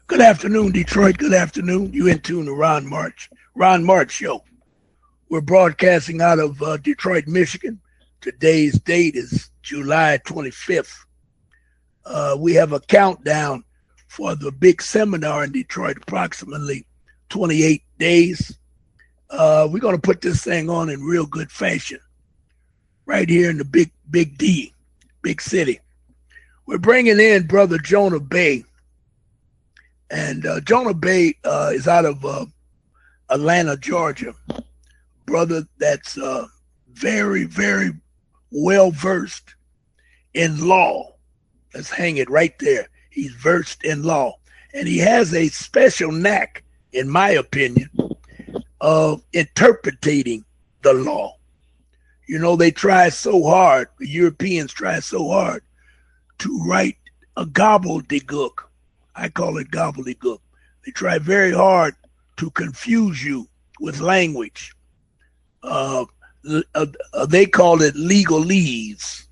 Good afternoon, Detroit. Good afternoon. You in tune to Ron March. Ron March Show. We're broadcasting out of Detroit, Michigan. Today's date is July 25th. We have a countdown for the big seminar in Detroit, approximately 28 days. We're going to put this thing on in real good fashion right here in the big D, big city. We're bringing in Brother Jonah Bey. And Jonah Bey is out of Atlanta, Georgia. Brother that's very, very well versed in law. Let's hang it right there. He's versed in law. And he has a special knack, in my opinion, of interpreting the law. You know, they try so hard, the Europeans try so hard to write a gobbledygook. I call it gobbledygook. They try very hard to confuse you with language. They call it legalese.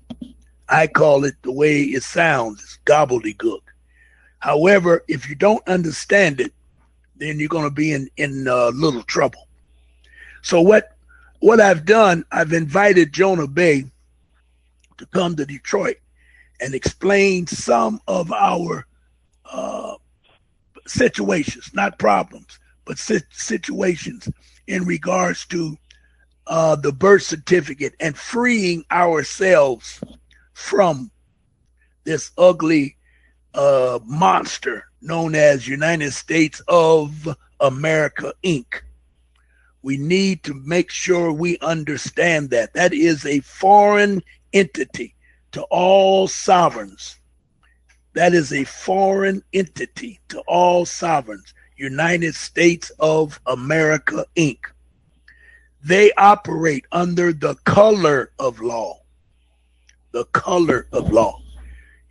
I call it the way it sounds, it's gobbledygook. However, if you don't understand it, then you're going to be in little trouble. So what I've done, I've invited Jonah Bey to come to Detroit and explain some of our situations, not problems, but situations in regards to the birth certificate and freeing ourselves from this ugly monster known as United States of America, Inc. We need to make sure we understand that. That is a foreign entity to all sovereigns. That is a foreign entity to all sovereigns. United States of America, Inc. They operate under the color of law. The color of law.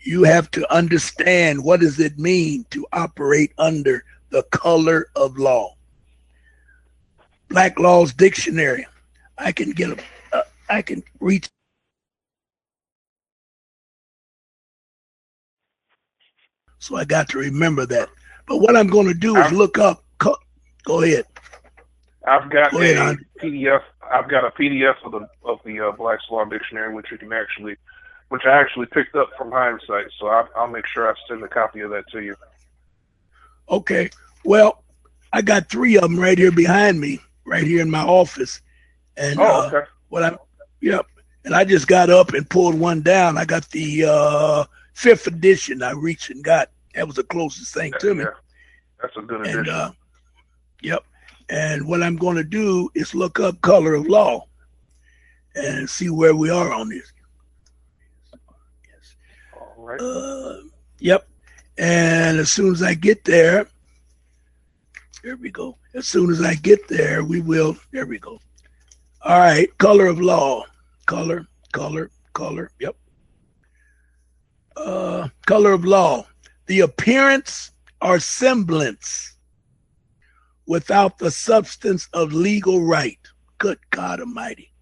You have to understand what does it mean to operate under the color of law. Black Law's Dictionary. I can reach. So I got to remember that. But what I'm going to do is look up. Go ahead. I've got a PDF. I've got a PDF of the Black's Law Dictionary, which I actually picked up from Hindsight. So I'll make sure I send a copy of that to you. Okay. Well, I got 3 of them right here behind me, right here in my office. And okay. And I just got up and pulled one down. I got the 5th edition. I reached and got. That was the closest thing to me. Yeah, that's a good edition. And, and what I'm going to do is look up color of law and see where we are on this. All right. And as soon as I get there, there we go. As soon as I get there, we will. There we go. All right. Color of law. Color. Yep. Color of law. The appearance or semblance without the substance of legal right. Good God Almighty.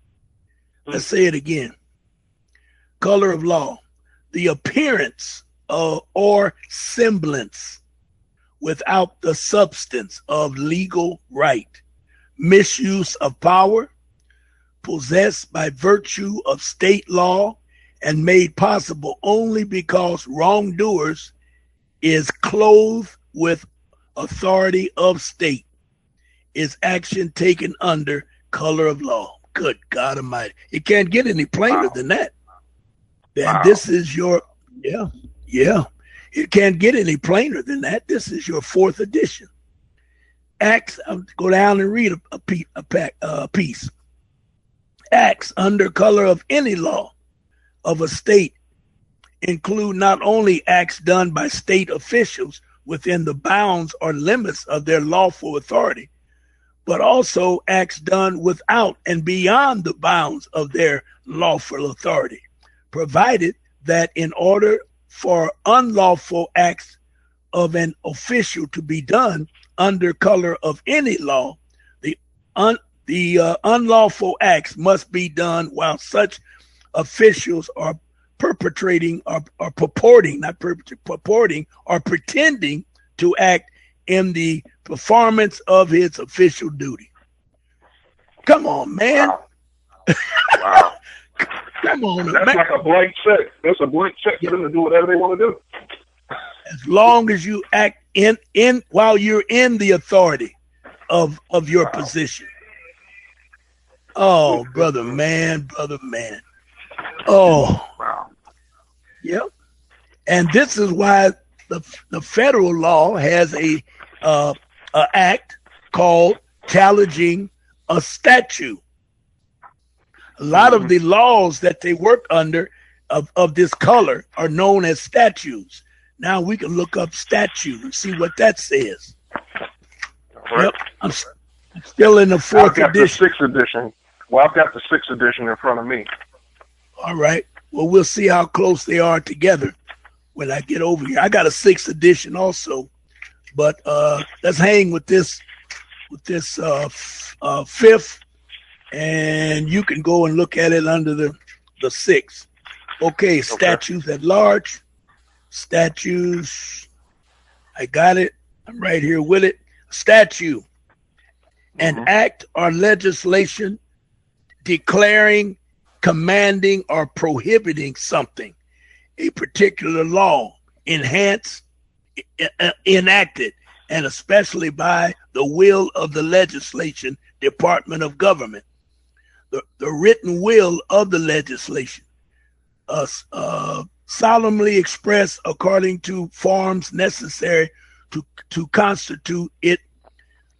Let's say it again. Color of law. The appearance or semblance without the substance of legal right. Misuse of power, possessed by virtue of state law and made possible only because wrongdoers is clothed with authority of state, is action taken under color of law. Good God Almighty. It can't get any plainer than that. And this is your, it can't get any plainer than that. This is your 4th edition. Acts, I'll go down and read a piece. Acts under color of any law of a state include not only acts done by state officials within the bounds or limits of their lawful authority, but also acts done without and beyond the bounds of their lawful authority, provided that in order for unlawful acts of an official to be done under color of any law, the unlawful acts must be done while such officials are perpetrating or purporting, not purporting or pretending to act in the performance of his official duty. Come on, man. Wow. Wow. Come on, that's man. Like a blank check. That's a blank check for them to do whatever they want to do. As long as you act in while you're in the authority of your position. Oh, brother man. Oh, wow. Yep. And this is why the federal law has a act called challenging a statute. A lot of the laws that they work under of this color are known as statutes. Now we can look up statute and see what that says. Right. Yep. I'm still in the fourth edition. The 6th edition. Well, I've got the 6th edition in front of me. All right. Well, we'll see how close they are together when I get over here. I got a 6th edition also, but let's hang with this 5th, and you can go and look at it under the 6th. Okay, statutes at large. Statutes. I got it. I'm right here with it. Statute. An act or legislation declaring, commanding, or prohibiting something. A particular law enhanced, enacted, and especially by the will of the legislation department of government. The written will of the legislation, solemnly expressed according to forms necessary to constitute it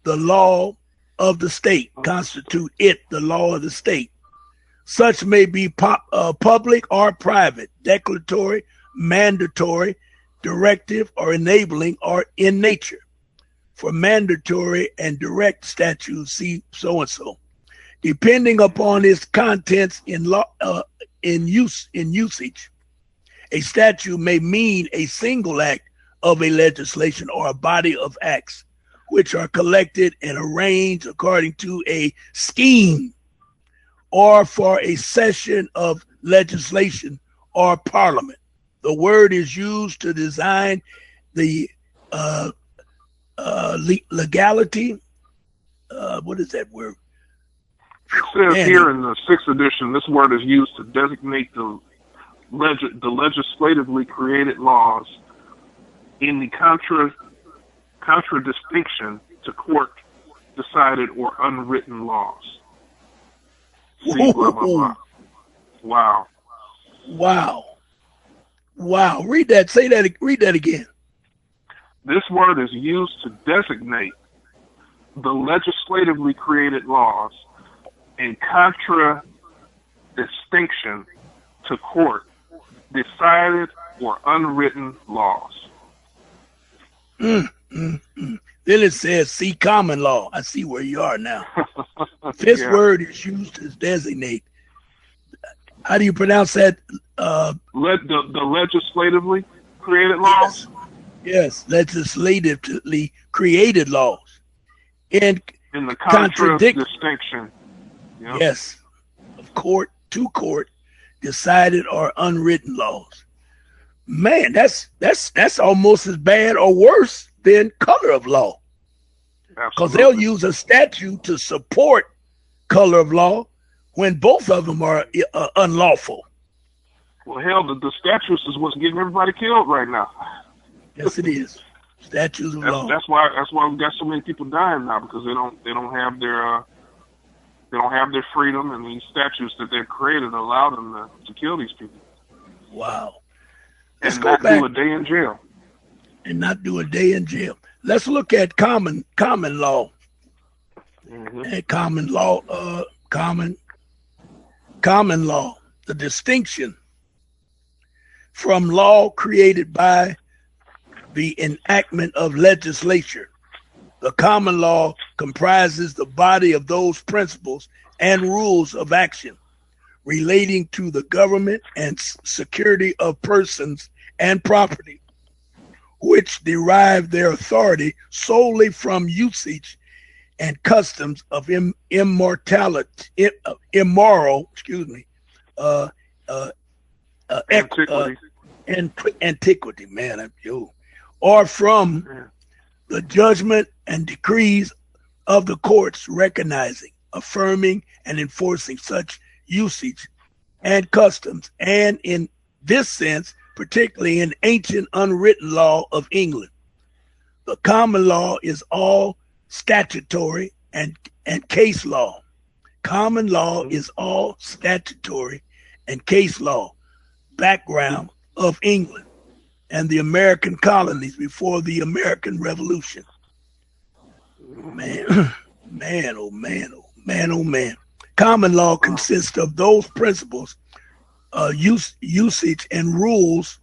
the law of the state, constitute it the law of the state. Such may be public or private, declaratory, mandatory, directive, or enabling, or in nature. For mandatory and direct statutes, see so-and-so. Depending upon its contents in law, in usage, a statute may mean a single act of a legislation or a body of acts, which are collected and arranged according to a scheme, or for a session of legislation or parliament. The word is used to design the legality. What is that word? It says here in the 6th edition, this word is used to designate the legislatively created laws in the contradistinction to court-decided or unwritten laws. See, blah, blah, blah. Wow. Wow. Wow. Read that. Say that. Read that again. This word is used to designate the legislatively created laws in contradistinction to court-decided or unwritten laws. Then it says, see common law. I see where you are now. This word is used to designate. How do you pronounce that? The legislatively created laws? Yes, legislatively created laws. In the contradistinction. Yep. Yes, of court to court, decided or unwritten laws. Man, that's almost as bad or worse than color of law. Because they'll use a statute to support color of law when both of them are unlawful. Well, hell, the statutes is what's getting everybody killed right now. Yes, it is. Statutes of law. That's why we've got so many people dying now, because they don't have their freedom, and these statutes that they've created allow them to kill these people. Wow. Let's go back. Do a day in jail. And not do a day in jail. Let's look at common law. And common law, common law, the distinction from law created by the enactment of legislature. The common law comprises the body of those principles and rules of action relating to the government and security of persons and property, which derive their authority solely from usage and customs of immoral, antiquity, man, or from the judgment and decrees of the courts recognizing, affirming, and enforcing such usage and customs, and in this sense, particularly in ancient unwritten law of England. The common law is all statutory and case law. Common law is all statutory and case law background of England and the American colonies before the American Revolution. Man, man, oh man, oh man, oh man. Common law consists of those principles, usage, and rules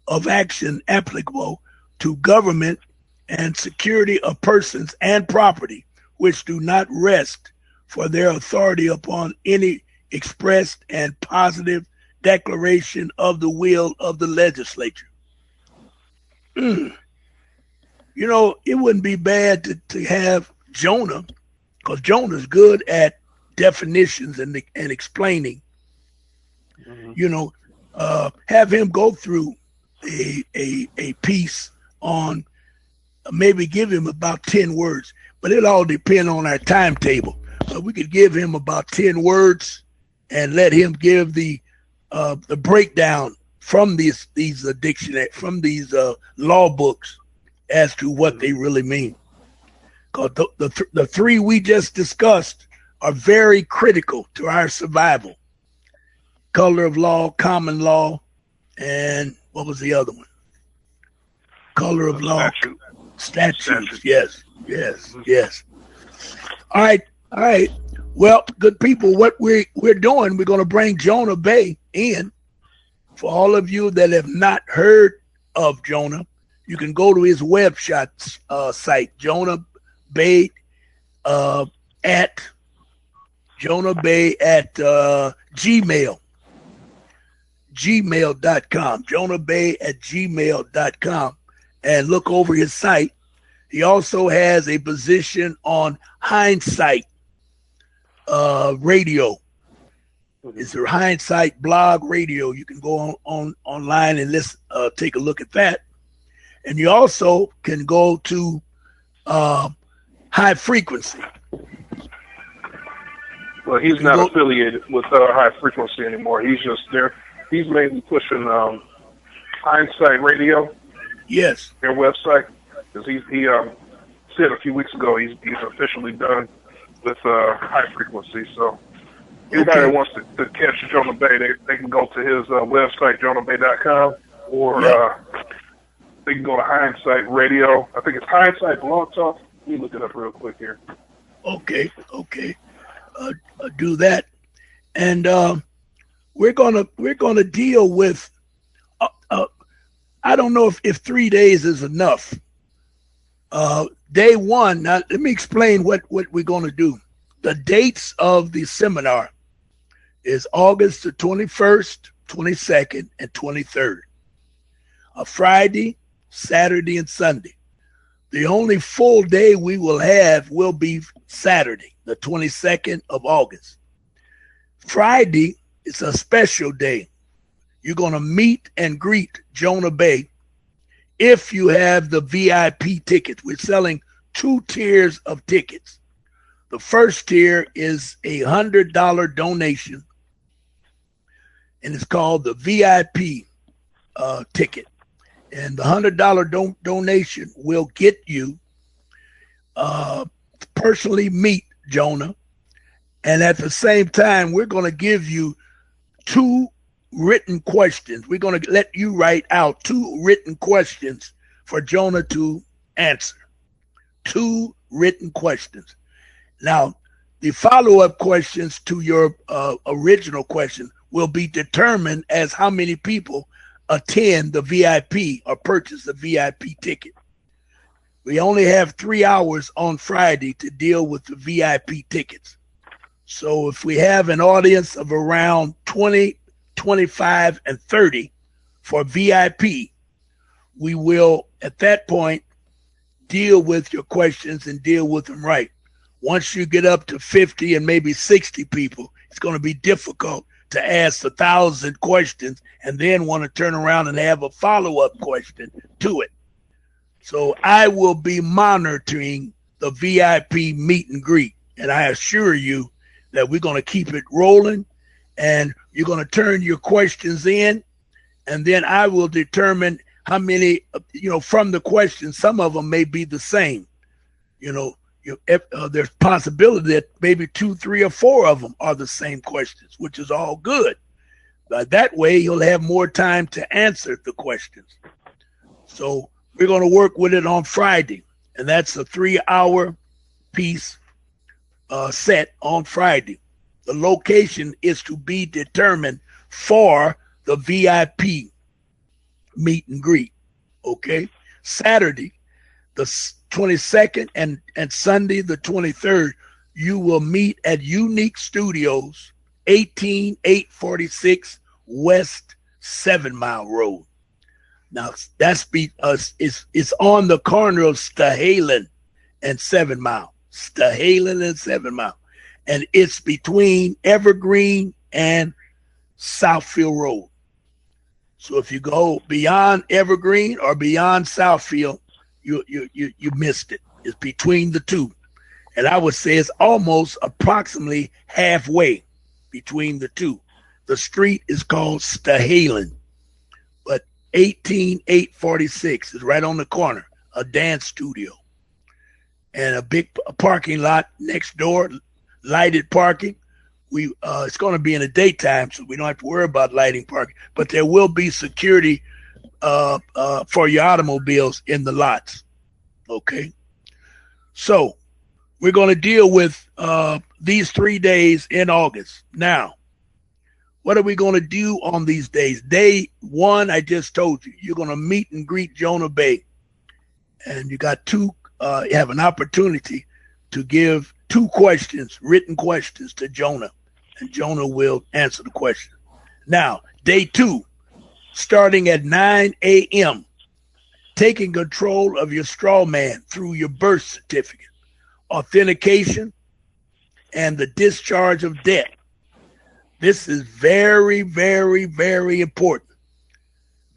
of action applicable to government and security of persons and property, which do not rest for their authority upon any expressed and positive declaration of the will of the legislature. You know, it wouldn't be bad to have Jonah, because Jonah's good at definitions and explaining. You know, have him go through a piece on, maybe give him about 10 words, but it all depends on our timetable. But we could give him about 10 words and let him give the breakdown from these dictionary, from these law books as to what they really mean. Because the three we just discussed are very critical to our survival. Color of law, common law, and what was the other one? Color of law, statutes. Yes. All right. Well, good people, what we're doing, we're going to bring Jonah Bey in. For all of you that have not heard of Jonah, you can go to his site, Jonah Bey at gmail.com, Jonah Bey at gmail.com, and look over his site. He also has a position on Hindsight Radio. It's a Hindsight blog radio. You can go on online and listen, take a look at that. And you also can go to High Frequency. Well, he's not affiliated with High Frequency anymore. He's just there. He's mainly pushing Hindsight Radio. Yes. Their website. Because he said a few weeks ago he's officially done with High Frequency. So anybody that wants to catch Jonah Bey, they can go to his website, jonahnbey.com, or they can go to Hindsight Radio. I think it's Hindsight Blog Talk. Let me look it up real quick here. Okay. Do that, and we're gonna deal with. I don't know if 3 days is enough. Day one. Now let me explain what we're gonna do. The dates of the seminar is August the 21st, 22nd, and 23rd. A Friday, Saturday, and Sunday. The only full day we will have will be Saturday, the 22nd of August. Friday is a special day. You're going to meet and greet Jonah Bey if you have the VIP tickets. We're selling 2 tiers of tickets. The first tier is a $100 donation, and it's called the VIP ticket. And the $100 donation will get you personally meet Jonah. And at the same time, we're going to give you 2 written questions. We're going to let you write out 2 written questions for Jonah to answer. 2 written questions. Now, the follow-up questions to your original question will be determined as how many people attend the VIP or purchase the VIP ticket. We only have 3 hours on Friday to deal with the VIP tickets. So if we have an audience of around 20, 25, and 30 for VIP, we will, at that point, deal with your questions and deal with them right. Once you get up to 50 and maybe 60 people, it's going to be difficult to ask 1,000 questions and then want to turn around and have a follow-up question to it. So I will be monitoring the VIP meet and greet. And I assure you that we're going to keep it rolling, and you're going to turn your questions in, and then I will determine how many, from the questions. Some of them may be the same. There's possibility that maybe 2, 3, or 4 of them are the same questions, which is all good. But that way, you'll have more time to answer the questions. So we're going to work with it on Friday, and that's a 3-hour piece set on Friday. The location is to be determined for the VIP meet and greet. Okay, Saturday, the 22nd, and Sunday, the 23rd, you will meet at Unique Studios, 18846 West 7 Mile Road. Now that's it's on the corner of Stahalin and 7 Mile. Stahalin and 7 Mile. And it's between Evergreen and Southfield Road. So if you go beyond Evergreen or beyond Southfield, you missed it. It's between the two. And I would say it's almost approximately halfway between the two. The street is called Stahalin, but 18846 is right on the corner, a dance studio. And a big parking lot next door, lighted parking. It's going to be in the daytime, so we don't have to worry about lighting parking. But there will be security for your automobiles in the lots. Okay. So we're going to deal with these 3 days in August. Now, what are we going to do on these days? Day 1, I just told you, you're going to meet and greet Jonah Bey. And you got you have an opportunity to give 2 questions, written questions to Jonah, and Jonah will answer the question. Now, day 2, starting at 9 a.m., taking control of your straw man through your birth certificate, authentication, and the discharge of debt. This is very, very, very important.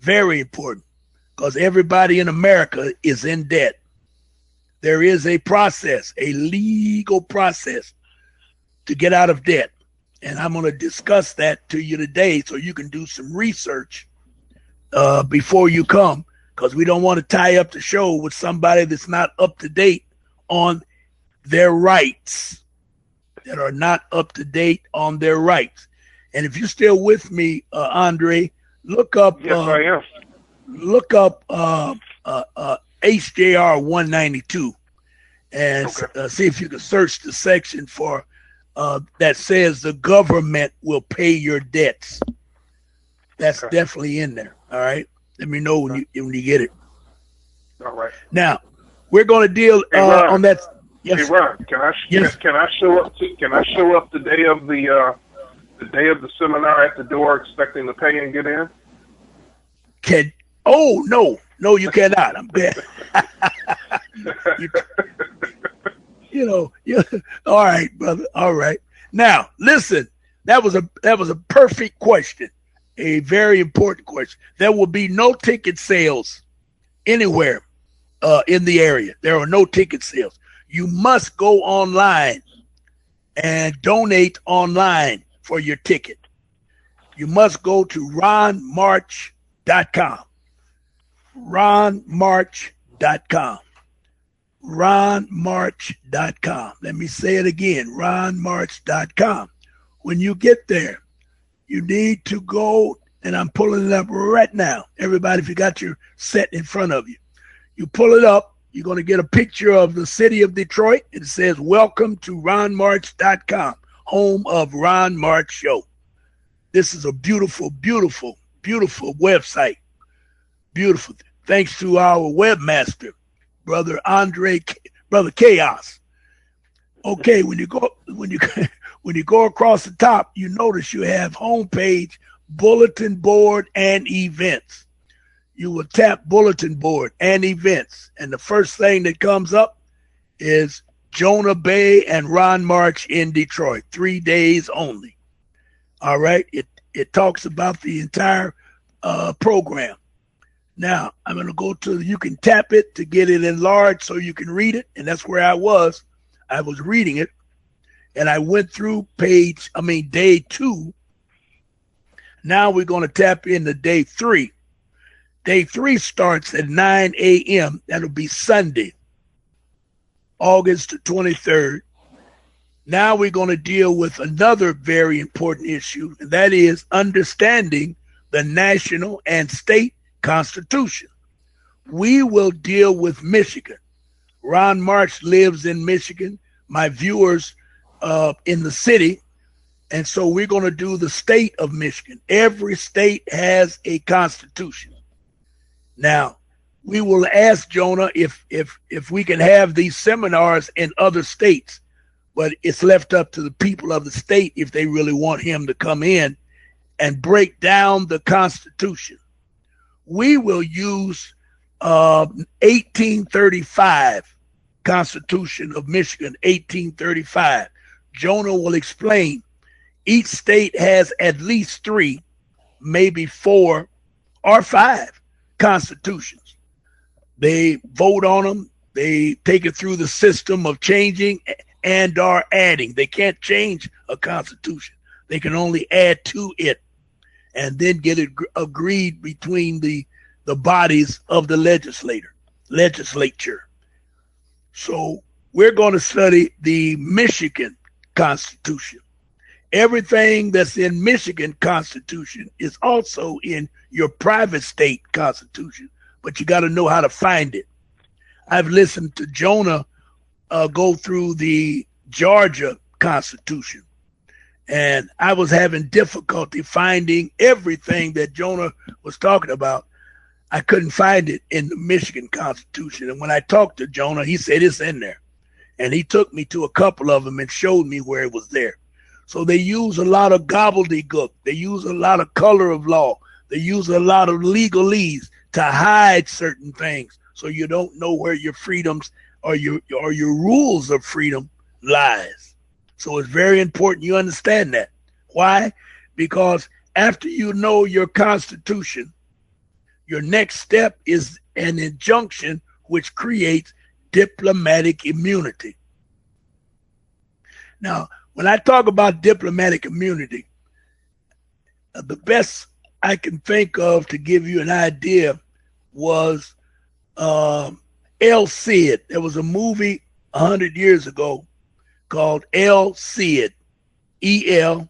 Very important, because everybody in America is in debt. There is a process, a legal process to get out of debt. And I'm going to discuss that to you today so you can do some research before you come, because we don't want to tie up the show with somebody that's not up to date on their rights, that are not up to date on their rights. And if you're still with me, Andre, look up. Yes, I am. Look up HJR 192 and see if you can search the section for that says the government will pay your debts. That's definitely in there. All right. Let me know when you get it. All right. Now we're going to deal on that. Yes. Hey Ron, can I show up? Can I show up the day of the seminar at the door, expecting to pay and get in? No, you cannot. I'm dead. All right, brother. All right. Now, listen. That was a perfect question, a very important question. There will be no ticket sales anywhere in the area. There are no ticket sales. You must go online and donate online for your ticket. You must go to ronmarch.com. ronmarch.com. ronmarch.com. Let me say it again, ronmarch.com. When you get there, you need to go, and I'm pulling it up right now. Everybody, if you got your set in front of you, you pull it up. You're going to get a picture of the city of Detroit. It says, welcome to ronmarch.com, home of Ron March Show. This is a beautiful, beautiful, beautiful website. Beautiful. Thanks to our webmaster, Brother Andre, Brother Chaos. Okay, when you go across the top, you notice you have homepage, bulletin board, and events. You will tap bulletin board and events, and the first thing that comes up is Jonah Bey and Ron March in Detroit, 3 days only. All right, it talks about the entire program. Now, I'm going to go to, you can tap it to get it enlarged so you can read it. And that's where I was. I was reading it. And I went through day 2. Now we're going to tap into day 3. Day 3 starts at 9 a.m. That'll be Sunday, August the 23rd. Now we're going to deal with another very important issue, and that is understanding the national and state constitution. We will deal with Michigan. Ron March lives in Michigan. My viewers in the city. And so we're going to do the state of Michigan. Every state has a constitution. Now, we will ask Jonah if we can have these seminars in other states, but it's left up to the people of the state if they really want him to come in and break down the Constitution. We will use 1835, Constitution of Michigan, 1835. Jonah will explain. Each state has at least 3, maybe 4 or 5 constitutions. They vote on them. They take it through the system of changing and are adding. They can't change a constitution. They can only add to it and then get it agreed between the bodies of the legislature. So we're going to study the Michigan Constitution. Everything that's in Michigan Constitution is also in your private state constitution, but you got to know how to find it. I've listened to Jonah go through the Georgia Constitution, and I was having difficulty finding everything that Jonah was talking about. I couldn't find it in the Michigan Constitution. And when I talked to Jonah, he said it's in there. And he took me to a couple of them and showed me where it was there. So they use a lot of gobbledygook. They use a lot of color of law. They use a lot of legalese to hide certain things, so you don't know where your freedoms or your rules of freedom lies. So it's very important you understand that. Why? Because after you know your Constitution, your next step is an injunction which creates diplomatic immunity. Now, when I talk about diplomatic immunity, the best I can think of to give you an idea was El Cid. There was a movie 100 years ago called El Cid, E-L-C-I-D.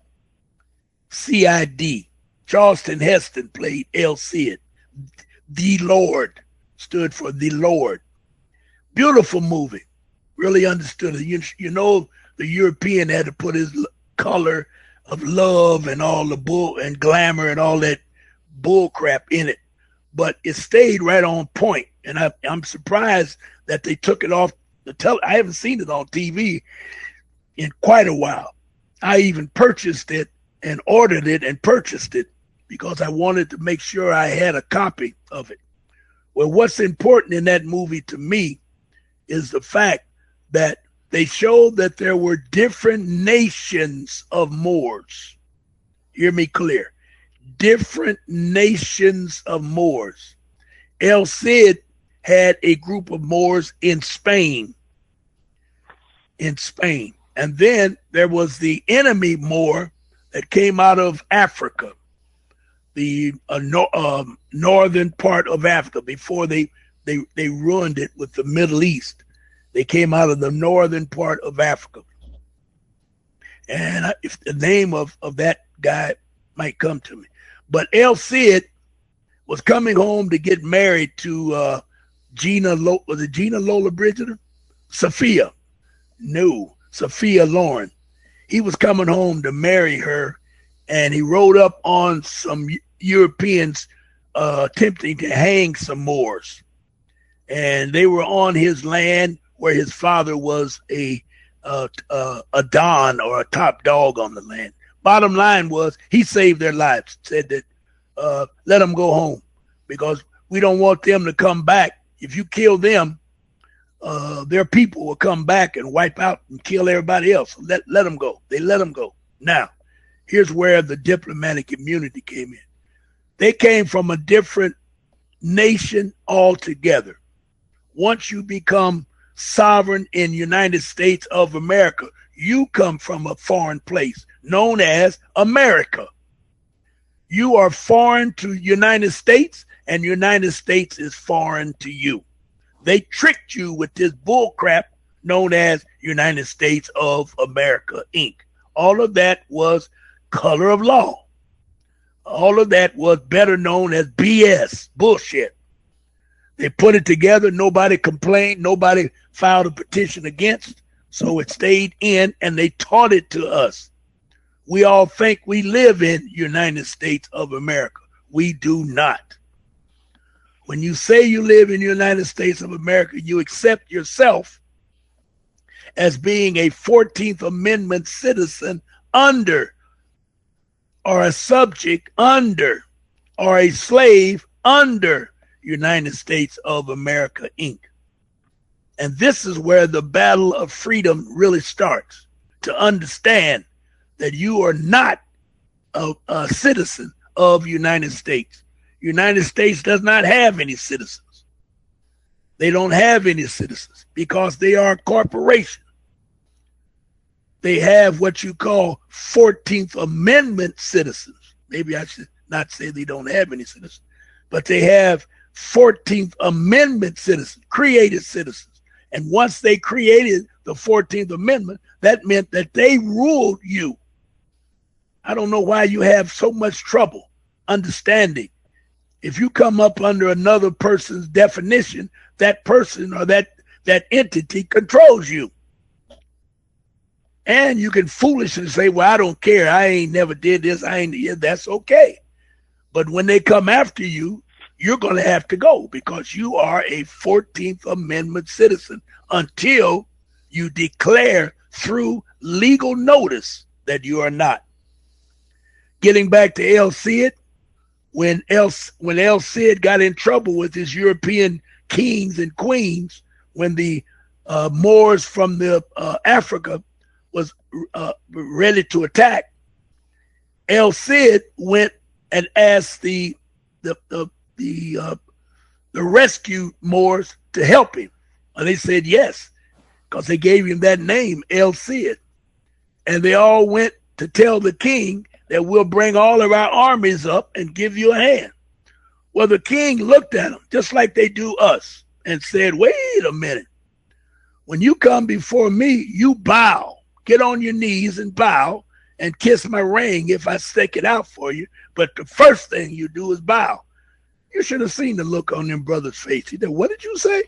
Charleston Heston played El Cid. The Lord stood for the Lord. Beautiful movie. Really understood it. You know, the European had to put his color of love and all the bull and glamour and all that bull crap in it, but it stayed right on point. And I'm surprised that they took it off the I haven't seen it on TV in quite a while. I even purchased it and ordered it and purchased it because I wanted to make sure I had a copy of it. Well, what's important in that movie to me is the fact that they showed that there were different nations of Moors. Hear me clear. Different nations of Moors. El Cid had a group of Moors in Spain. And then there was the enemy Moor that came out of Africa, the northern part of Africa, before they ruined it with the Middle East. They came out of the northern part of Africa. And if the name of that guy might come to me. But El Cid was coming home to get married to Gina Lola Bridgeter? Sophia. No, Sophia Loren. He was coming home to marry her, and he rode up on some Europeans attempting to hang some Moors. And they were on his land where his father was a don or a top dog on the land. Bottom line was he saved their lives, said that let them go home because we don't want them to come back. If you kill them, their people will come back and wipe out and kill everybody else. Let them go. They let them go. Now, here's where the diplomatic immunity came in. They came from a different nation altogether. Once you become sovereign in the United States of America, you come from a foreign place known as America. You are foreign to United States, and United States is foreign to you. They tricked you with this bull crap known as United States of America, Inc. All of that was color of law. All of that was better known as BS, bullshit. They put it together. Nobody complained. Nobody filed a petition against. So it stayed in, and they taught it to us. We all think we live in United States of America. We do not. When you say you live in the United States of America, you accept yourself as being a 14th Amendment citizen under, or a subject under, or a slave under United States of America, Inc. And this is where the battle of freedom really starts, to understand that you are not a citizen of United States. United States does not have any citizens. They don't have any citizens because they are a corporation. They have what you call 14th Amendment citizens. Maybe I should not say they don't have any citizens, but they have 14th Amendment citizens, created citizens. And once they created the 14th Amendment, that meant that they ruled you. I don't know why you have so much trouble understanding. If you come up under another person's definition, that person or that entity controls you. And you can foolishly say, well, I don't care. I ain't never did this. That's okay. But when they come after you, you're going to have to go because you are a 14th Amendment citizen until you declare through legal notice that you are not. Getting back to El Cid, when El Cid got in trouble with his European kings and queens, when the Moors from the Africa was ready to attack, El Cid went and asked the rescued Moors to help him. And they said yes, because they gave him that name, El Cid. And they all went to tell the king that we'll bring all of our armies up and give you a hand. Well, the king looked at them just like they do us and said, wait a minute. When you come before me, you bow. Get on your knees and bow and kiss my ring if I stick it out for you. But the first thing you do is bow. You should have seen the look on them brothers' face. He said, what did you say?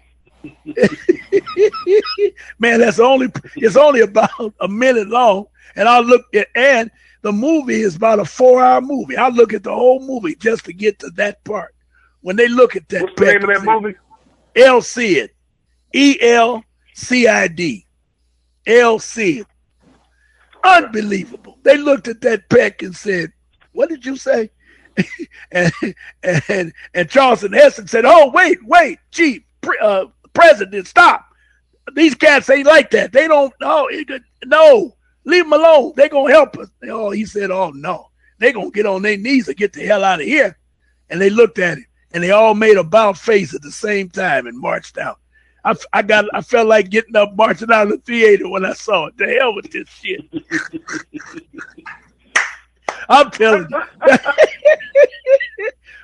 Man, it's only about a minute long. And I looked at, and the movie is about a 4-hour movie. I look at the whole movie just to get to that part. When they look at that, what's the name of that movie? El Cid, ELCID, El Cid. Unbelievable. They looked at that peck and said, what did you say? and Charleston Heston said, oh, wait, Chief, President, stop. These cats ain't like that. They don't, no, leave them alone. They're going to help us. Oh, he said, oh, no. They're going to get on their knees and get the hell out of here. And they looked at him, and they all made a about face at the same time and marched out. I felt like getting up, marching out of the theater when I saw it. The hell with this shit. I'm telling you.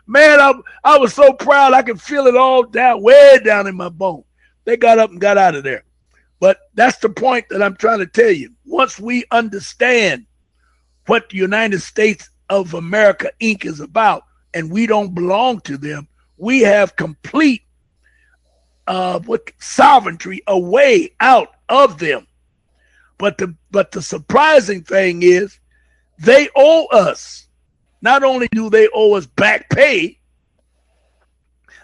Man, I was so proud. I could feel it all way down in my bone. They got up and got out of there. But that's the point that I'm trying to tell you. Once we understand what the United States of America, Inc. is about, and we don't belong to them, we have complete sovereignty away out of them. But the surprising thing is they owe us. Not only do they owe us back pay,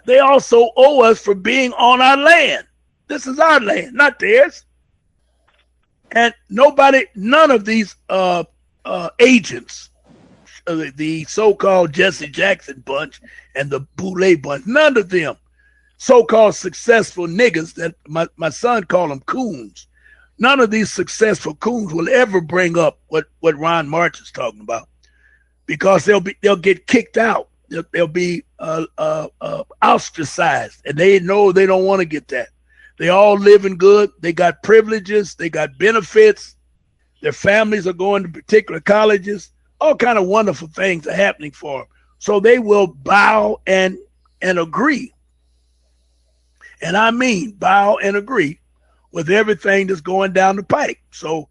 they also owe us for being on our land. This is our land, not theirs. And none of these agents, the so-called Jesse Jackson bunch and the Boulay bunch, none of them so-called successful niggas that my son called them coons. None of these successful coons will ever bring up what Ron March is talking about, because they'll get kicked out they'll be ostracized, and they know they don't want to get that. They all living good. They got privileges. They got benefits. Their families are going to particular colleges. All kind of wonderful things are happening for them. So they will bow and agree. And I mean bow and agree with everything that's going down the pike. So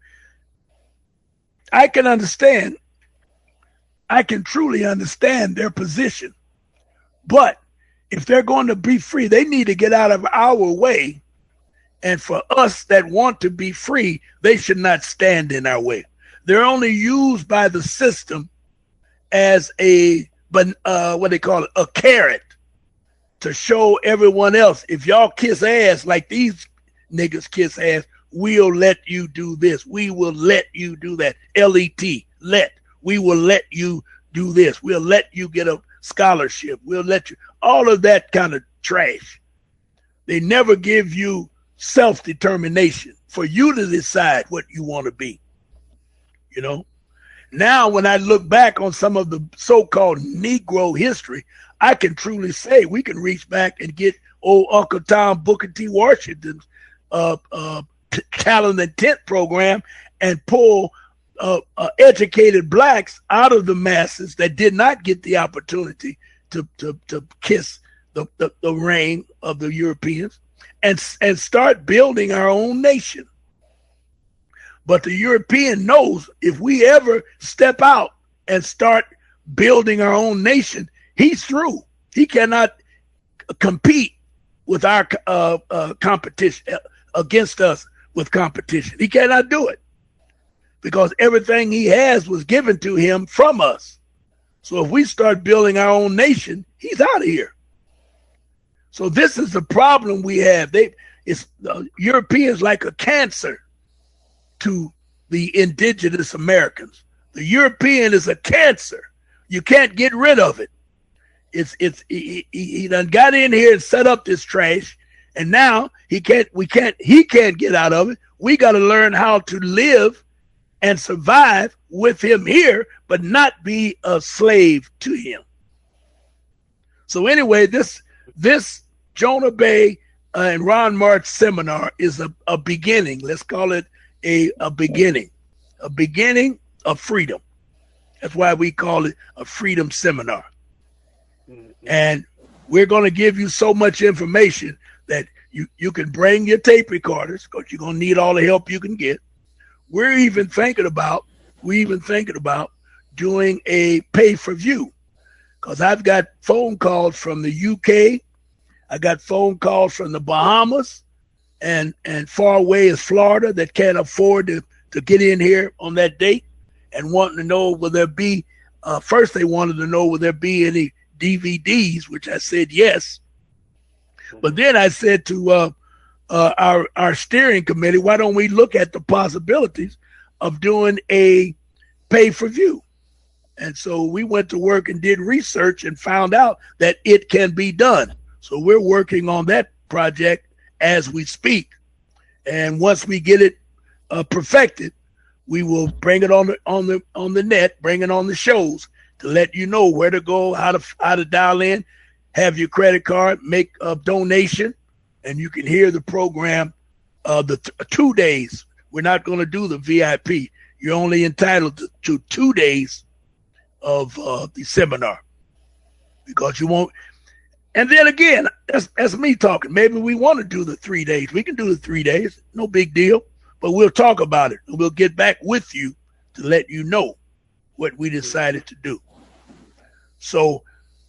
I can understand. I can truly understand their position. But if they're going to be free, they need to get out of our way. And for us that want to be free, they should not stand in our way. They're only used by the system as a carrot to show everyone else, if y'all kiss ass like these niggas kiss ass, we'll let you do this. We will let you do that. L-E-T, let. We will let you do this. We'll let you get a scholarship. We'll let you, all of that kind of trash. They never give you self-determination for you to decide what you want to be. You know, now when I look back on some of the so-called Negro history, I can truly say we can reach back and get old Uncle Tom Booker T. Washington's talent and tent program and pull educated blacks out of the masses that did not get the opportunity to kiss the reign of the Europeans and start building our own nation. But the European knows if we ever step out and start building our own nation, he's through. He cannot compete with our competition, against us with competition. He cannot do it because everything he has was given to him from us. So if we start building our own nation, he's out of here. So this is the problem we have. Europeans like a cancer to the indigenous Americans. The European is a cancer. You can't get rid of it. He done got in here and set up this trash, and now he can't get out of it. We got to learn how to live and survive with him here, but not be a slave to him. So anyway, this Jonah Bey and Ron March seminar is a beginning. Let's call it a beginning of freedom. That's why we call it a freedom seminar. And we're going to give you so much information that you can bring your tape recorders because you're going to need all the help you can get. We're even thinking about doing a pay-per-view because I've got phone calls from the UK. I got phone calls from the Bahamas and far away as Florida that can't afford to get in here on that date and wanting to know will there be, first they wanted to know will there be any DVDs, which I said yes. But then I said to our steering committee, why don't we look at the possibilities of doing a pay-per-view? And so we went to work and did research and found out that it can be done. So we're working on that project as we speak. And once we get it perfected, we will bring it on the net, bring it on the shows to let you know where to go, how to dial in, have your credit card, make a donation, and you can hear the program the 2 days. We're not going to do the VIP. You're only entitled to 2 days of the seminar because you won't. And then again, that's me talking. Maybe we want to do the 3 days. We can do the 3 days. No big deal. But we'll talk about it. And we'll get back with you to let you know what we decided to do. So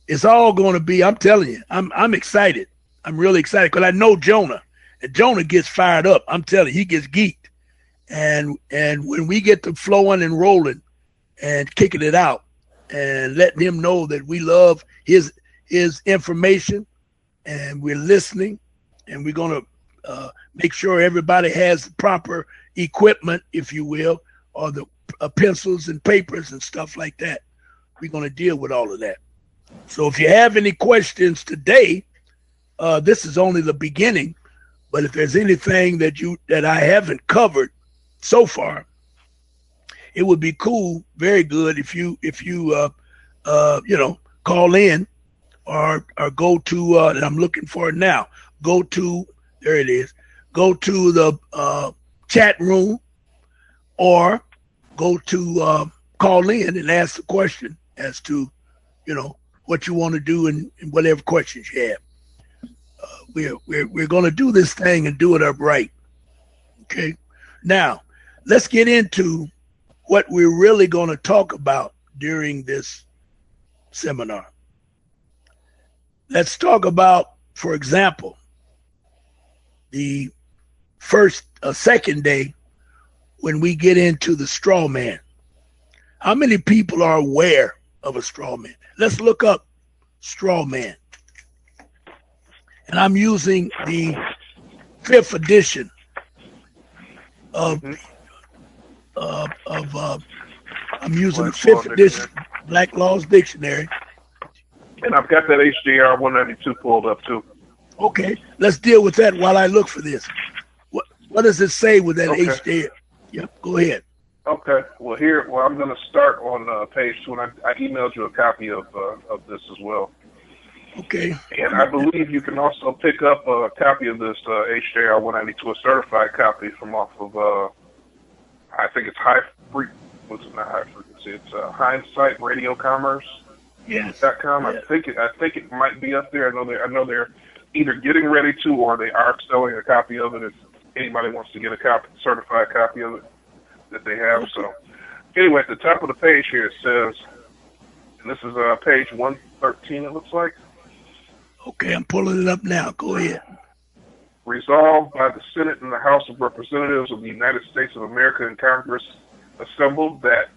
it's all going to be, I'm telling you, I'm excited. I'm really excited because I know Jonah. And Jonah gets fired up. I'm telling you, he gets geeked. And when we get to flowing and rolling and kicking it out and letting him know that we love his information and we're listening and we're going to make sure everybody has the proper equipment, if you will, or the pencils and papers and stuff like that. We're going to deal with all of that. So if you have any questions today, this is only the beginning. But if there's anything that I haven't covered so far, it would be cool, very good if you call in or go to, and I'm looking for it now, go to, there it is, go to the chat room or go to call in and ask the question as to, what you want to do and whatever questions you have. We're going to do this thing and do it upright. Okay. Now, let's get into what we're really going to talk about during this seminar. Let's talk about, for example, the second day when we get into the straw man. How many people are aware of a straw man? Let's look up straw man. And I'm using the 5th edition of I'm using the 5th edition Black Laws Dictionary. And I've got that HJR 192 pulled up too. Okay, let's deal with that while I look for this. What does it say with that HJR? Yep, go ahead. Okay, well I'm going to start on page 2, and I emailed you a copy of this as well. Okay. And I believe you can also pick up a copy of this HJR 192, a certified copy from off of, I think it's it's Hindsight Radio Commerce. Yes. .com. Yes. I think it might be up there. I know they're either getting ready to or they are selling a copy of it. If anybody wants to get a certified copy of it, that they have. Okay. So anyway, at the top of the page here it says, and this is page 113. It looks like. Okay, I'm pulling it up now. Go ahead. Resolved by the Senate and the House of Representatives of the United States of America and Congress assembled that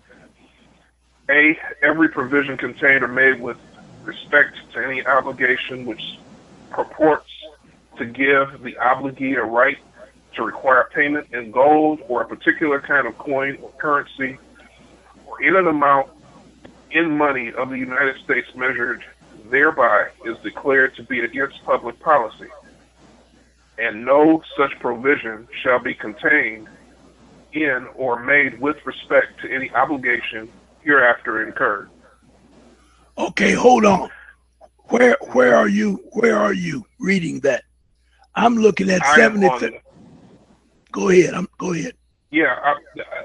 A, every provision contained or made with respect to any obligation which purports to give the obligee a right to require payment in gold or a particular kind of coin or currency or in an amount in money of the United States measured thereby is declared to be against public policy, and no such provision shall be contained in or made with respect to any obligation hereafter incurred. Okay, hold on. Where are you reading that? I'm looking at 70. Go ahead. Go ahead. Yeah,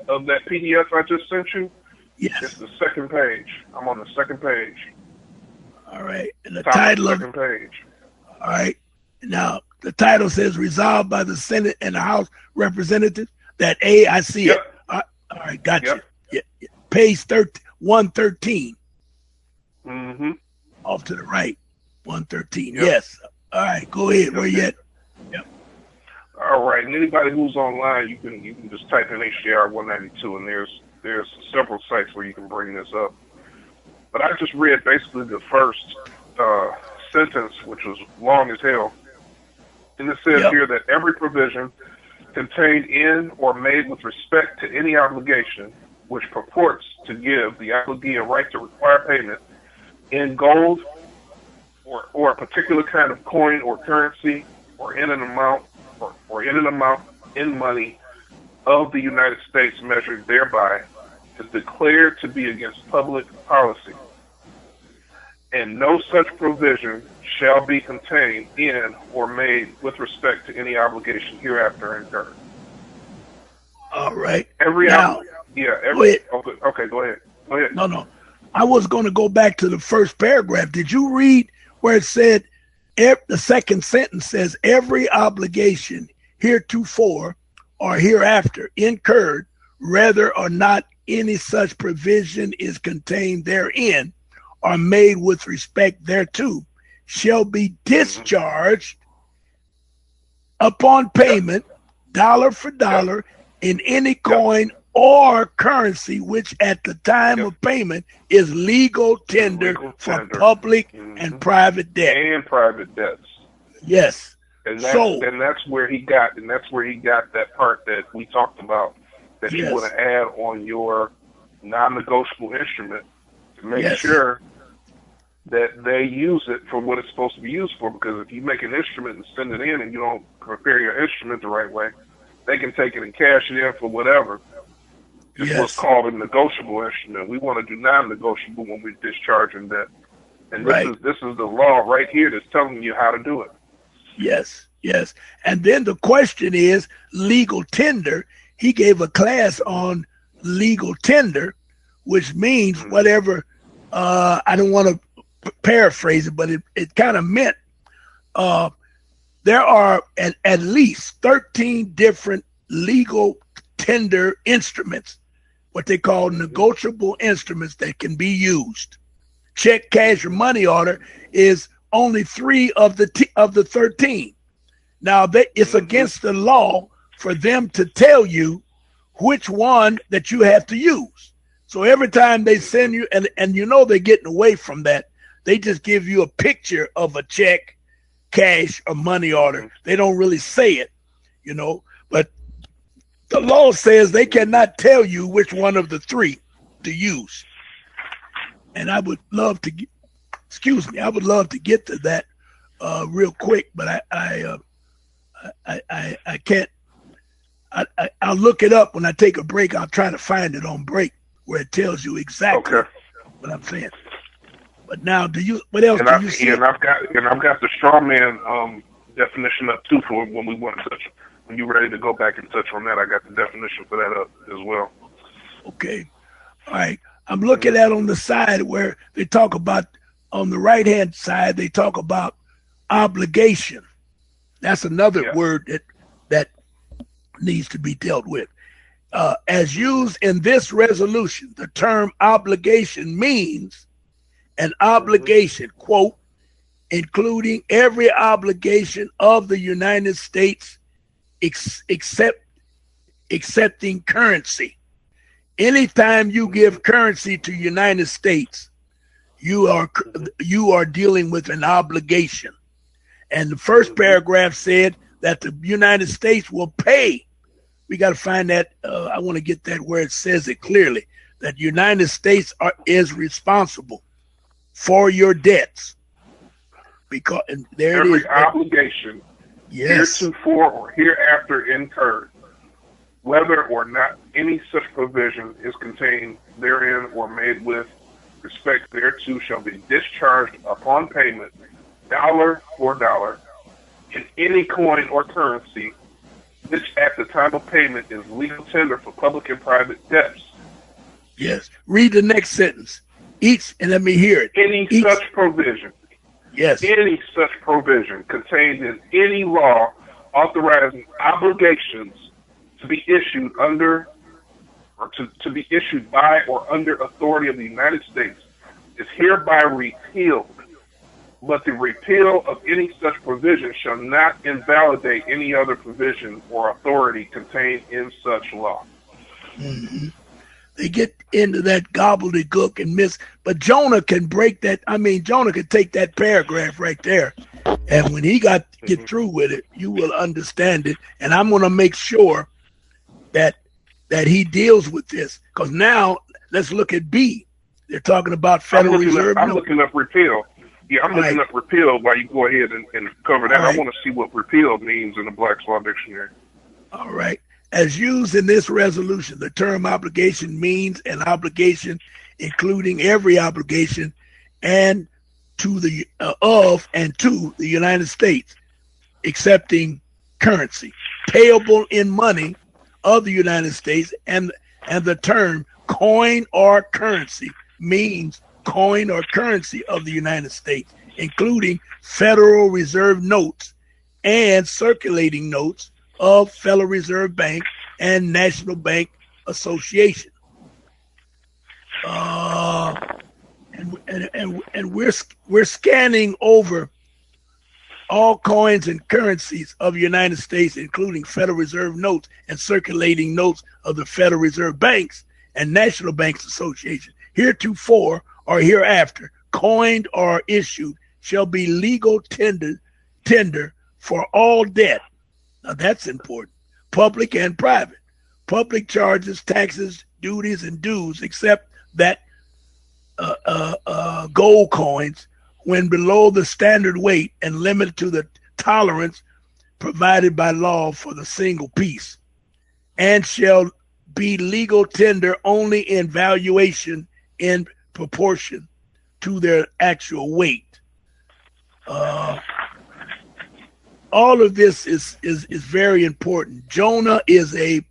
of that PDF I just sent you. Yes. It's the second page. I'm on the second page. All right. And the title of the second page. All right. Now the title says resolved by the Senate and the House Representatives that A, I see it. All right, gotcha. Yep. Yeah. Page 113. Mm-hmm. Off to the right. 113. Yep. Yes. All right, go ahead. Where you at? Yep. All right. And anybody who's online, you can just type in HJR 192, and there's several sites where you can bring this up. But I just read basically the first sentence, which was long as hell. And it says here that every provision contained in or made with respect to any obligation which purports to give the obligee a right to require payment in gold or a particular kind of coin or currency or in an amount in money of the United States measured thereby is declared to be against public policy, and no such provision shall be contained in or made with respect to any obligation hereafter incurred. All right. Go ahead. Okay, go ahead. No. I was going to go back to the first paragraph. Did you read where it said, the second sentence says, every obligation heretofore or hereafter incurred, whether or not any such provision is contained therein or made with respect thereto, shall be discharged upon payment, dollar for dollar, in any coin or currency which at the time of payment is legal tender for public and private debt. And private debts. Yes. And that's where he got that part that we talked about, that you want to add on your non-negotiable instrument to make sure that they use it for what it's supposed to be used for. Because if you make an instrument and send it in and you don't prepare your instrument the right way, they can take it and cash it in for whatever. It's what's called a negotiable instrument. We want to do non-negotiable when we're discharging debt. And right. This is the law right here that's telling you how to do it. Yes, yes. And then the question is legal tender. He gave a class on legal tender, which means whatever, I don't want to paraphrase it, but it kind of meant there are at least 13 different legal tender instruments, what they call negotiable instruments that can be used. Check, cash, or money order is only 3 of the 13. Now, it's against the law for them to tell you which one that you have to use. So every time they send you, and you know they're getting away from that, they just give you a picture of a check, cash, or money order. They don't really say it, you know, but the law says they cannot tell you which one of the 3 to use. And I would love to get, I would love to get to that real quick, but I can't. I'll look it up when I take a break. I'll try to find it on break where it tells you exactly what I'm saying. But now, what else do you see? And I've got the straw man definition up too for when we want to touch. When you're ready to go back and touch on that, I got the definition for that up as well. Okay, all right. I'm looking at on the side where they talk about, on the right hand side, they talk about obligation. That's another word that needs to be dealt with. As used in this resolution, the term obligation means an obligation, quote, including every obligation of the United States accepting currency. Anytime you give currency to United States, you are dealing with an obligation. And the first paragraph said that the United States will pay. We got to find that. I want to get that where it says it clearly, that United States is responsible for your debts. Because there it is. Every obligation, heretofore or hereafter incurred, whether or not any such provision is contained therein or made with respect thereto, shall be discharged upon payment, dollar for dollar, in any coin or currency, which at the time of payment is legal tender for public and private debts. Yes. Read the next sentence. And let me hear it. Any such provision. Yes. Any such provision contained in any law authorizing obligations to be issued under or to be issued by or under authority of the United States is hereby repealed. But the repeal of any such provision shall not invalidate any other provision or authority contained in such law. Mm-hmm. They get into that gobbledygook and miss, but Jonah can break that. I mean, Jonah could take that paragraph right there, and when he get through with it, you will understand it. And I'm going to make sure that he deals with this, because now let's look at B. They're talking about Federal Reserve. I'm looking up repeal. Yeah, I'm looking up repeal while you go ahead and cover that. Right. I want to see what repeal means in the Black's Law Dictionary. All right. As used in this resolution, the term obligation means an obligation including every obligation and to the to the United States accepting currency payable in money of the United States, and the term coin or currency means coin or currency of the United States, including Federal Reserve notes and circulating notes of Federal Reserve Bank and National Bank Association. And we're scanning over all coins and currencies of the United States, including Federal Reserve notes and circulating notes of the Federal Reserve Banks and National Banks Association. Heretofore or hereafter, coined or issued, shall be legal tender for all debt. Now that's important. Public and private. Public charges, taxes, duties, and dues, except that gold coins, when below the standard weight and limited to the tolerance provided by law for the single piece, and shall be legal tender only in valuation in proportion to their actual weight. All of this is very important. Jonah is a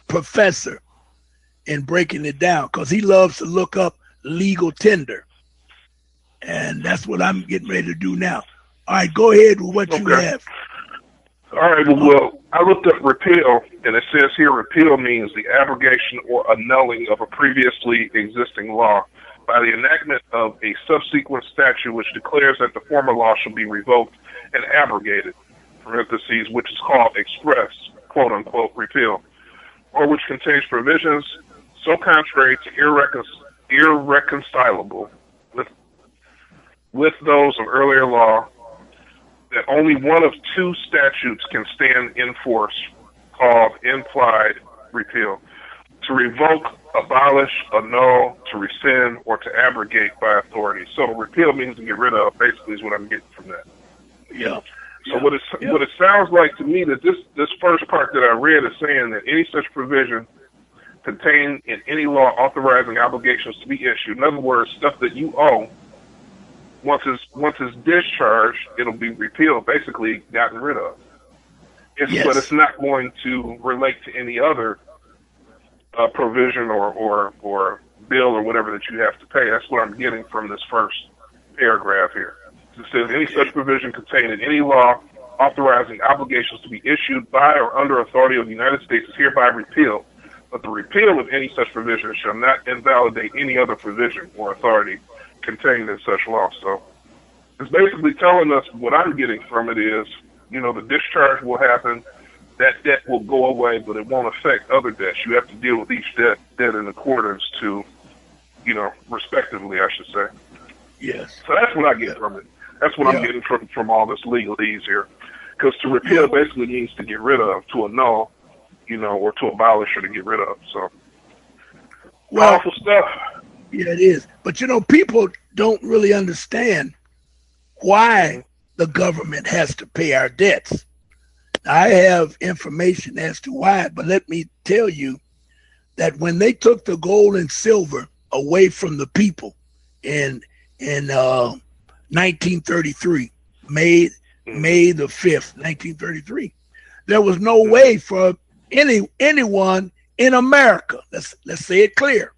professor in breaking it down because he loves to look up legal tender. And that's what I'm getting ready to do now. All right, go ahead with what you have. All right, well, I looked up repeal, and it says here repeal means the abrogation or annulling of a previously existing law by the enactment of a subsequent statute which declares that the former law shall be revoked and abrogated, parentheses, which is called express, quote-unquote, repeal, or which contains provisions so contrary to irreconcilable with those of earlier law that only one of two statutes can stand in force, called implied repeal: to revoke, abolish, annul, to rescind, or to abrogate by authority. So repeal means to get rid of, basically, is what I'm getting from that. Yeah. So what it sounds like to me that this first part that I read is saying that any such provision contained in any law authorizing obligations to be issued, in other words, stuff that you owe, once it's discharged, it'll be repealed, basically gotten rid of. But it's not going to relate to any other provision or bill or whatever that you have to pay. That's what I'm getting from this first paragraph here. It says any such provision contained in any law authorizing obligations to be issued by or under authority of the United States is hereby repealed. But the repeal of any such provision shall not invalidate any other provision or authority contained in such law. So it's basically telling us what I'm getting from it is, the discharge will happen, that debt will go away, but it won't affect other debts. You have to deal with each debt in accordance to, respectively, I should say. Yes. So that's what I get from it. That's what I'm getting from all this legalese here. Because to repeal basically means to get rid of, to annul, or to abolish or to get rid of. So, powerful stuff. Yeah, it is. But, people don't really understand why the government has to pay our debts. I have information as to why, but let me tell you that when they took the gold and silver away from the people in 1933, May the 5th, 1933, there was no way for anyone in America, let's say it clear,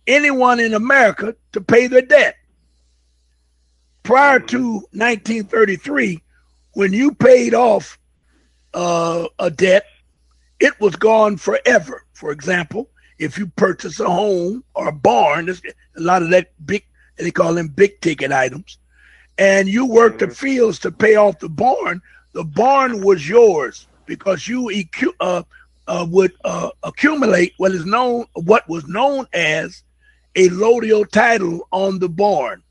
anyone in America to pay their debt. Prior to 1933, when you paid off a debt, it was gone forever. For example, if you purchase a home or a barn, there's a lot of that they call them big ticket items, and you worked the fields to pay off the barn was yours because you would accumulate what was known as a lodial title on the barn.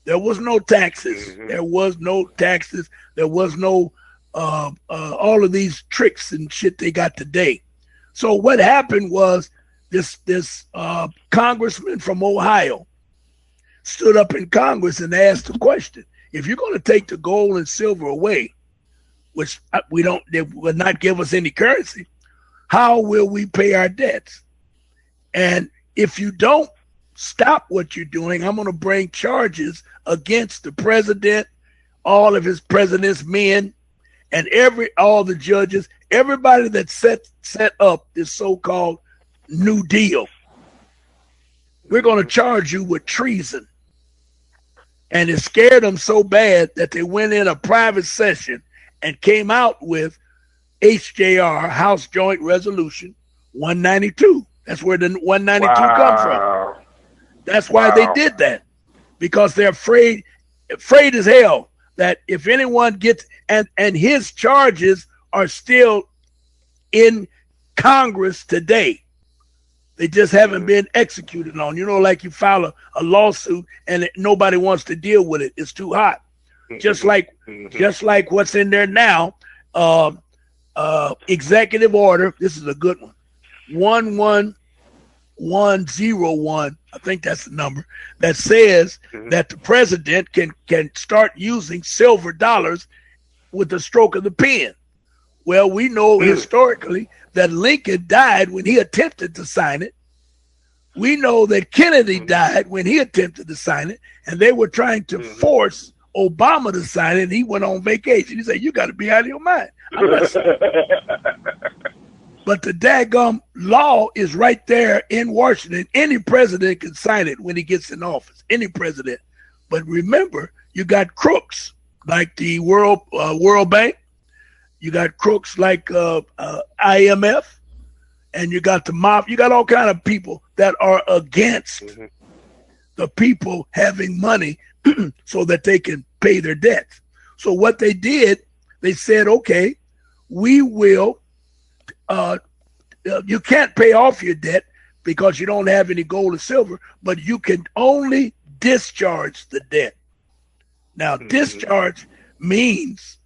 There was no taxes. There was no taxes. There was no all of these tricks and shit they got today. So what happened was this congressman from Ohio stood up in Congress and asked the question: if you're going to take the gold and silver away, which they will not give us any currency, how will we pay our debts? And if you don't stop what you're doing, I'm going to bring charges against the president, all of his president's men, and all the judges, everybody that set up this so-called New Deal. We're going to charge you with treason. And it scared them so bad that they went in a private session and came out with HJR, House Joint Resolution 192. That's where the 192 comes from. That's why they did that, because they're afraid as hell that if anyone gets, and his charges are still in Congress today. They just haven't been executed on. Like you file a lawsuit and nobody wants to deal with it. It's too hot. Just like what's in there now, executive order. This is a good one. 11101. I think that's the number that says that the president can start using silver dollars with the stroke of the pen. Well, we know historically that Lincoln died when he attempted to sign it. We know that Kennedy died when he attempted to sign it, and they were trying to force Obama to sign it, and he went on vacation. He said, "You got to be out of your mind." But the daggum law is right there in Washington. Any president can sign it when he gets in office. Any president. But remember, you got crooks like the World Bank. You got crooks like IMF, and you got the mob. You got all kind of people that are against the people having money so that they can pay their debts. So what they did, they said, okay, we will, you can't pay off your debt because you don't have any gold or silver, but you can only discharge the debt. Now, discharge means,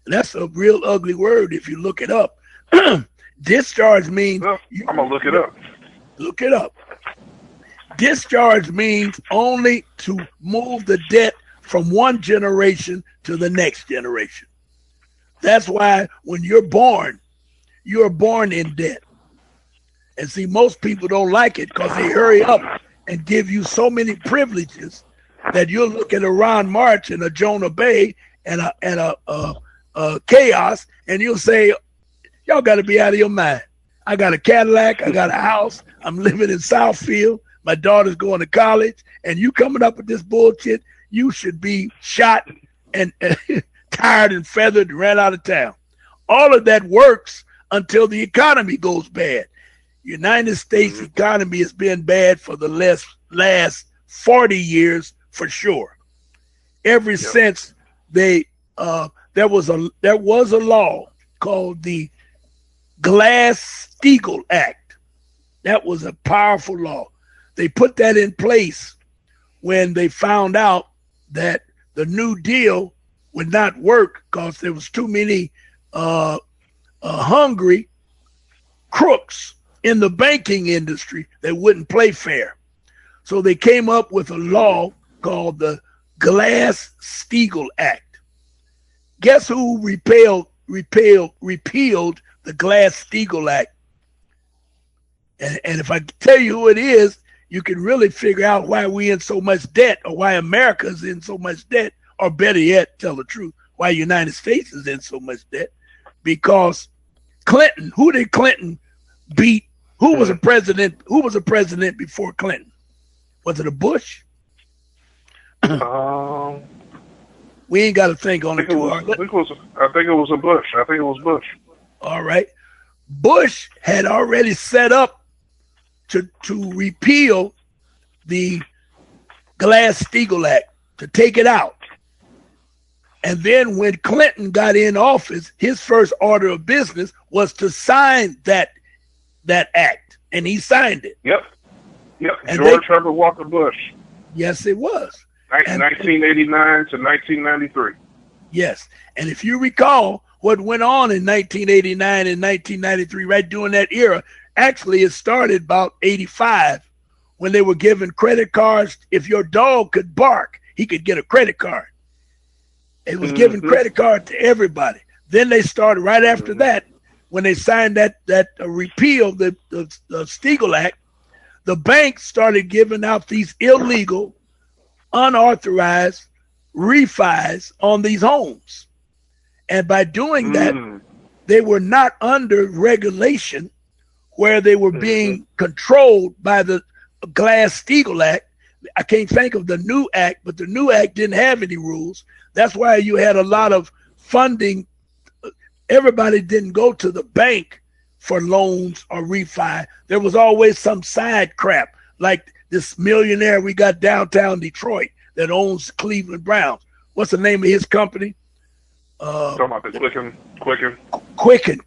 that's a real ugly word if you look it up. Discharge means... Well, I'm going to look it up. Look it up. Discharge means only to move the debt from one generation to the next generation. That's why when you're born in debt. And see, most people don't like it because they hurry up and give you so many privileges that you'll look at a Ron March and a Jonah Bay and a Chaos, and you'll say, y'all got to be out of your mind. I got a Cadillac, I got a house, I'm living in Southfield, my daughter's going to college, and you coming up with this bullshit, you should be shot and tired and feathered and ran out of town. All of that works until the economy goes bad. United States economy has been bad for the last 40 years for sure. Ever since there was a law called the Glass-Steagall Act. That was a powerful law. They put that in place when they found out that the New Deal would not work because there was too many hungry crooks in the banking industry that wouldn't play fair. So they came up with a law called the Glass-Steagall Act. Guess who repealed the Glass-Steagall Act? And if I tell you who it is, you can really figure out why we in so much debt, or why America's in so much debt, or better yet, tell the truth, why United States is in so much debt. Because Clinton, who did Clinton beat? Who was a president? Who was a president before Clinton? Was it a Bush? We ain't got to think on it too hard. I think it was a Bush. I think it was Bush. All right. Bush had already set up to repeal the Glass-Steagall Act, to take it out. And then when Clinton got in office, his first order of business was to sign that act, and he signed it. Yep. And George Herbert Walker Bush. Yes, it was. 1989 to 1993. Yes. And if you recall what went on in 1989 and 1993, right during that era, actually it started about 85 when they were giving credit cards. If your dog could bark, he could get a credit card. It was giving credit card to everybody. Then they started right after that, when they signed that repeal, the Steagall Act, the banks started giving out these illegal, unauthorized refis on these homes. And by doing that, they were not under regulation where they were being controlled by the Glass-Steagall Act. I can't think of the new act, but the new act didn't have any rules. That's why you had a lot of funding. Everybody didn't go to the bank for loans or refi. There was always some side crap, like this millionaire we got downtown Detroit that owns Cleveland Browns. What's the name of his company? Talking about the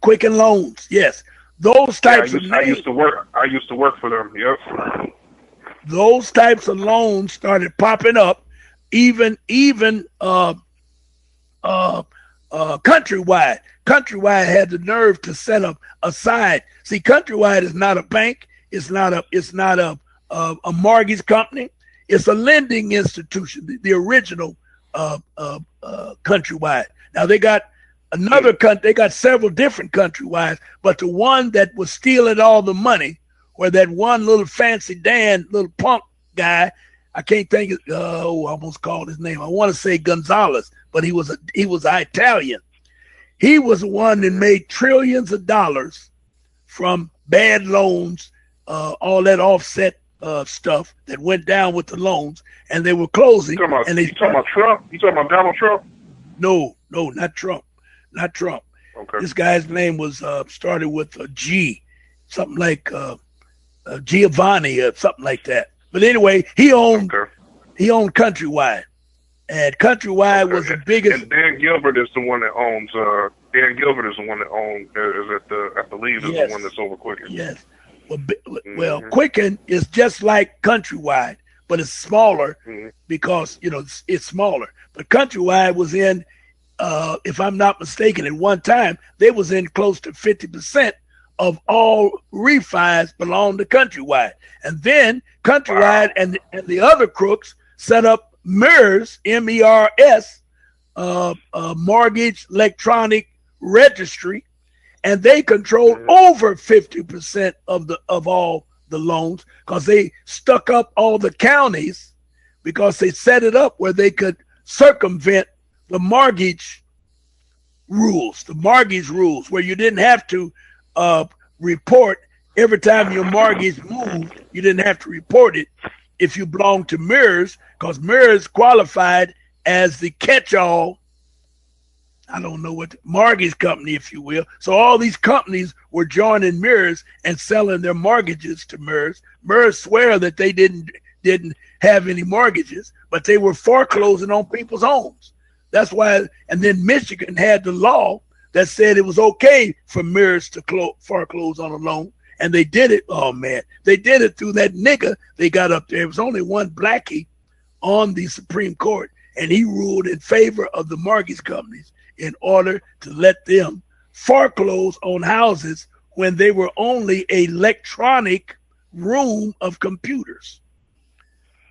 Quicken Loans. Yes, those types of names. I used to work for them. Yep. Those types of loans started popping up. Even Countrywide. Countrywide had the nerve to set up aside. See, Countrywide is not a bank. It's not a mortgage company. It's a lending institution. The original Countrywide. Now they got they got several different Countrywides, but the one that was stealing all the money where that one little fancy Dan, little punk guy, I can't think of, I almost called his name. I want to say Gonzalez, but he was Italian. He was the one that made trillions of dollars from bad loans, all that offset stuff that went down with the loans, and they were closing. You talking about Trump? You talking about Donald Trump? No, not Trump. Not Trump. Okay. This guy's name was started with a G, something like Giovanni or something like that. But anyway, he owned Countrywide, and Countrywide was the biggest. And Dan Gilbert is the one that owns. Dan Gilbert is the one that owns. I believe, is the one that's over Quicken. Yes. Well, Quicken is just like Countrywide, but it's smaller because it's smaller. But Countrywide was in, if I'm not mistaken, at one time they was in close to 50% of all refis belonged to Countrywide, and then Countrywide and the other crooks set up MERS, MERS, Mortgage Electronic Registry, and they controlled over 50% of all the loans because they stuck up all the counties because they set it up where they could circumvent the mortgage rules, where you didn't have to report every time your mortgage moved. You didn't have to report it if you belonged to MERS, because MERS qualified as the catch-all, I don't know what, mortgage company, if you will. So all these companies were joining MERS and selling their mortgages to MERS. MERS swear that they didn't have any mortgages, but they were foreclosing on people's homes. That's why, and then Michigan had the law that said it was okay for MERS to foreclose on a loan, and they did it. Oh man, they did it through that nigga they got up there. It was only one blackie on the Supreme Court, and he ruled in favor of the mortgage companies in order to let them foreclose on houses when they were only an electronic room of computers.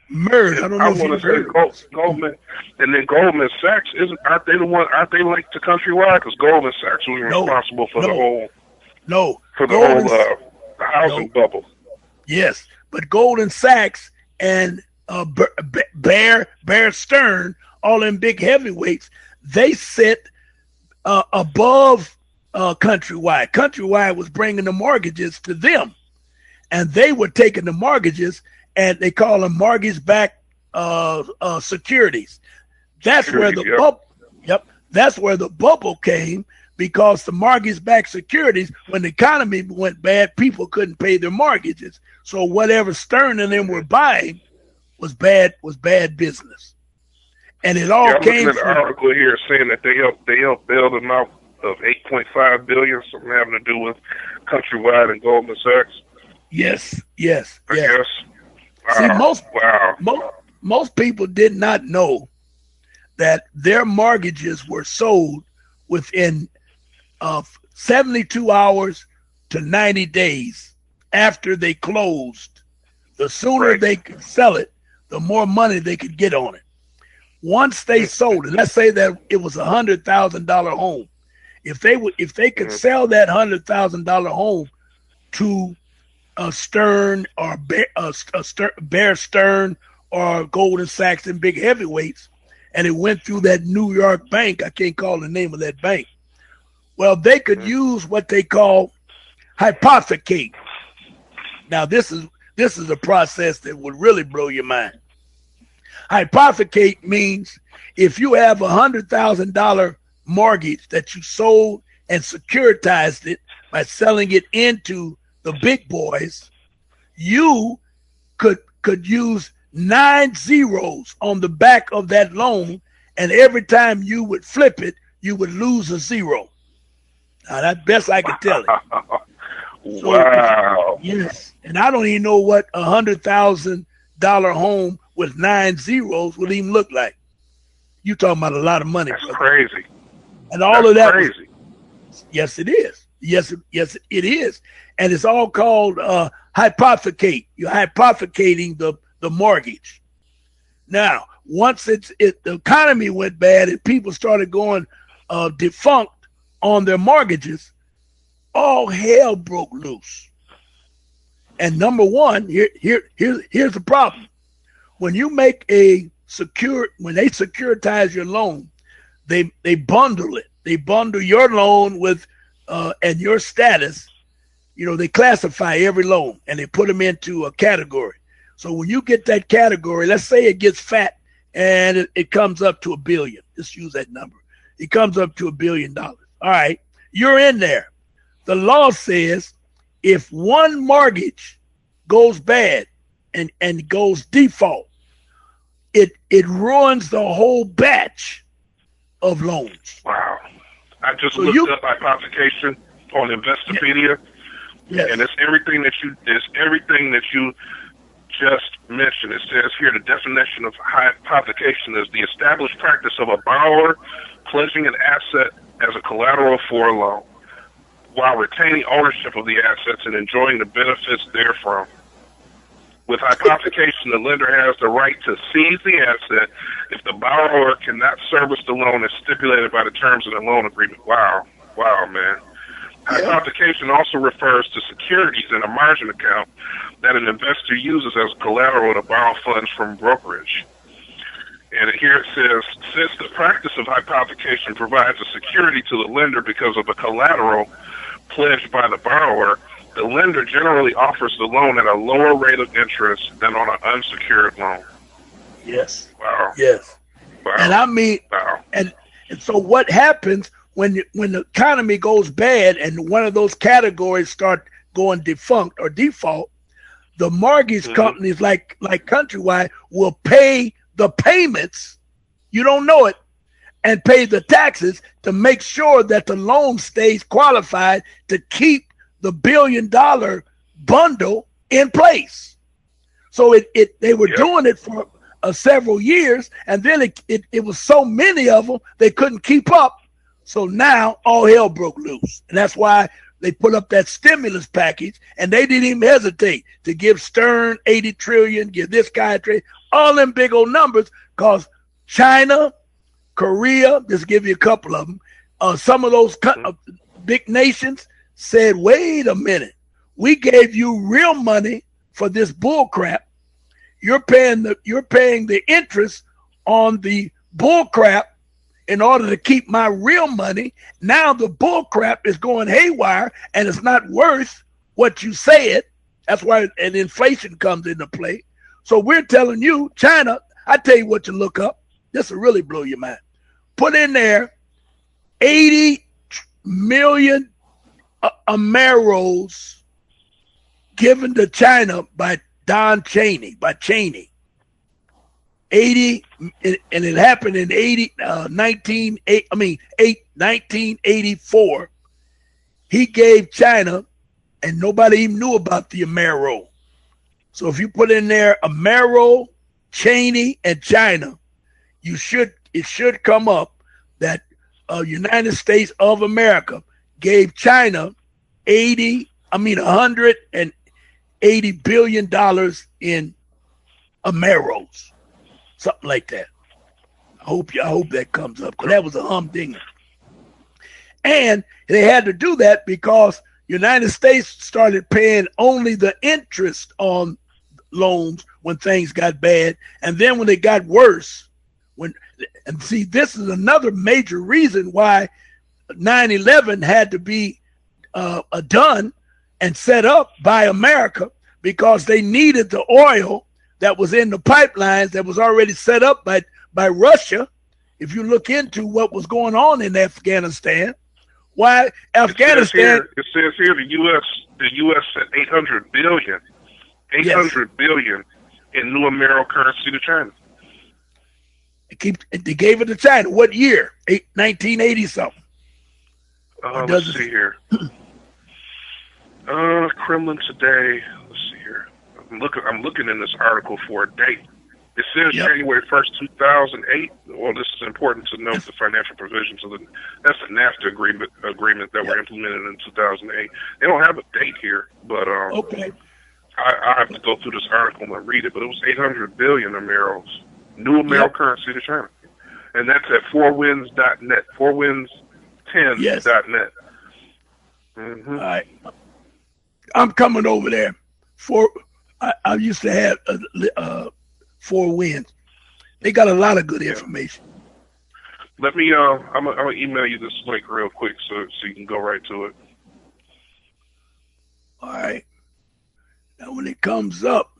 MERS, I don't know if you heard Goldman, and then Goldman Sachs, aren't they linked to Countrywide? Because Goldman Sachs was responsible for the whole housing bubble. Yes, but Goldman Sachs and Bear Stearns, all them big heavyweights, they sit above Countrywide. Countrywide was bringing the mortgages to them, and they were taking the mortgages, and they call them mortgage-backed securities. That's where the bubble. Yep, that's where the bubble came, because the mortgage-backed securities, when the economy went bad, people couldn't pay their mortgages. So whatever Stern and them were buying was bad business. And it all came from an article here saying that they helped bail them out of $8.5 billion, something having to do with Countrywide and Goldman Sachs. Yes. I guess. Wow. See, most people did not know that their mortgages were sold within 72 hours to 90 days after they closed. The sooner they could sell it, the more money they could get on it. Once they sold it, let's say that it was $100,000 home. If they could sell that $100,000 home to Stern or Bear Stearns or Goldman Sachs and big heavyweights, and it went through that New York bank, I can't call the name of that bank. Well, they could use what they call hypothecate. Now, this is a process that would really blow your mind. Hypothecate means if you have $100,000 mortgage that you sold and securitized it by selling it into the big boys, you could use 9 zeros on the back of that loan, and every time you would flip it, you would lose a zero. Now, that's best I can tell it. Wow. Yes, and I don't even know what $100,000 home with 9 zeros would even look like. You talking about a lot of money. That's crazy. And all of that. Crazy. Yes, it is. Yes, it is. And it's all called hypothecate. You're hypothecating the mortgage. Now, once the economy went bad and people started going defunct on their mortgages, all hell broke loose. And number one, here's the problem. When you make when they securitize your loan, they bundle it. They bundle your loan with and your status. You know, they classify every loan and they put them into a category. So when you get that category, let's say it gets fat and it comes up to $1 billion. Just use that number. It comes up to $1 billion. All right, you're in there. The law says if one mortgage goes bad and goes default, it ruins the whole batch of loans. Wow. I just looked up hypothecation on Investopedia, and it's everything that you just mentioned. It says here the definition of hypothecation is the established practice of a borrower pledging an asset as a collateral for a loan while retaining ownership of the assets and enjoying the benefits therefrom. With hypothecation, the lender has the right to seize the asset if the borrower cannot service the loan as stipulated by the terms of the loan agreement. Wow, man. Hypothecation also refers to securities in a margin account that an investor uses as collateral to borrow funds from brokerage. And here it says, since the practice of hypothecation provides a security to the lender because of the collateral pledged by the borrower, the lender generally offers the loan at a lower rate of interest than on an unsecured loan. Yes. Wow. Yes. Wow. And I mean, and so what happens when the economy goes bad and one of those categories start going defunct or default, the mortgage companies like Countrywide will pay the payments, you don't know it, and pay the taxes to make sure that the loan stays qualified to keep the $1 billion bundle in place. So they were doing it for several years, and then it was so many of them they couldn't keep up. So now all hell broke loose, and that's why they put up that stimulus package, and they didn't even hesitate to give Stern 80 trillion, give this guy a trillion, all them big old numbers, because China, Korea, just to give you a couple of them, some of those big nations said, wait a minute, we gave you real money for this bull crap. You're paying the interest on the bull crap in order to keep my real money. Now the bull crap is going haywire and it's not worth what you said. That's why an inflation comes into play. So we're telling you, China, I tell you what to look up. This will really blow your mind. Put in there 80 million Ameros given to China by Don Cheney, 80, and it happened in 1984. He gave China, and nobody even knew about the Amero. So if you put in there Amero, Cheney, and China, it should come up that United States of America gave China $180 billion in Ameros. Something like that. I hope that comes up, because that was a humdinger. And they had to do that because United States started paying only the interest on loans when things got bad, and then when they got worse, this is another major reason why 9/11 had to be done and set up by America, because they needed the oil that was in the pipelines that was already set up by Russia. If you look into what was going on in Afghanistan, why Afghanistan? It says here the U.S. sent $800 billion in new Amero currency to China. They gave it to China. What year? 1980 something. Let's see here. Kremlin today. Let's see here. I'm looking in this article for a date. It says January 1st, 2008. Well, this is important to note the financial provisions of that's a NAFTA agreement that were implemented in 2008. They don't have a date here, but okay. I have to go through this article and read it. But it was 800 billion Ameros, new Amero currency to China, and that's at 4winds.net. 4winds10.net. All right, I'm coming over there I used to have 4 Winds. They got a lot of good information. Let me. I'm gonna email you this link real quick so you can go right to it. All right. Now when it comes up,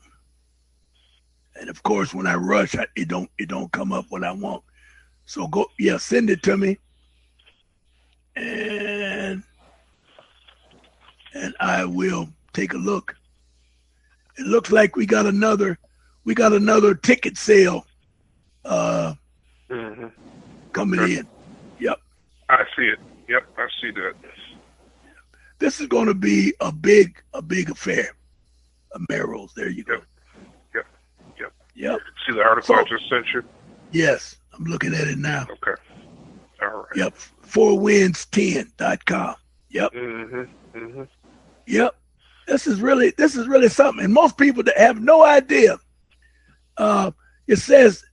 and of course when I rush, it don't come up when I want. So send it to me, and I will take a look. It looks like we got another ticket sale coming in. Yep. I see it. Yep, I see that. This is going to be a big affair. Merrill's. There you go. Yep. See the article I just sent you? Yes, I'm looking at it now. Okay. All right. Yep. 4winds10.com. Yep. Yep. This is really something. And most people that have no idea. It says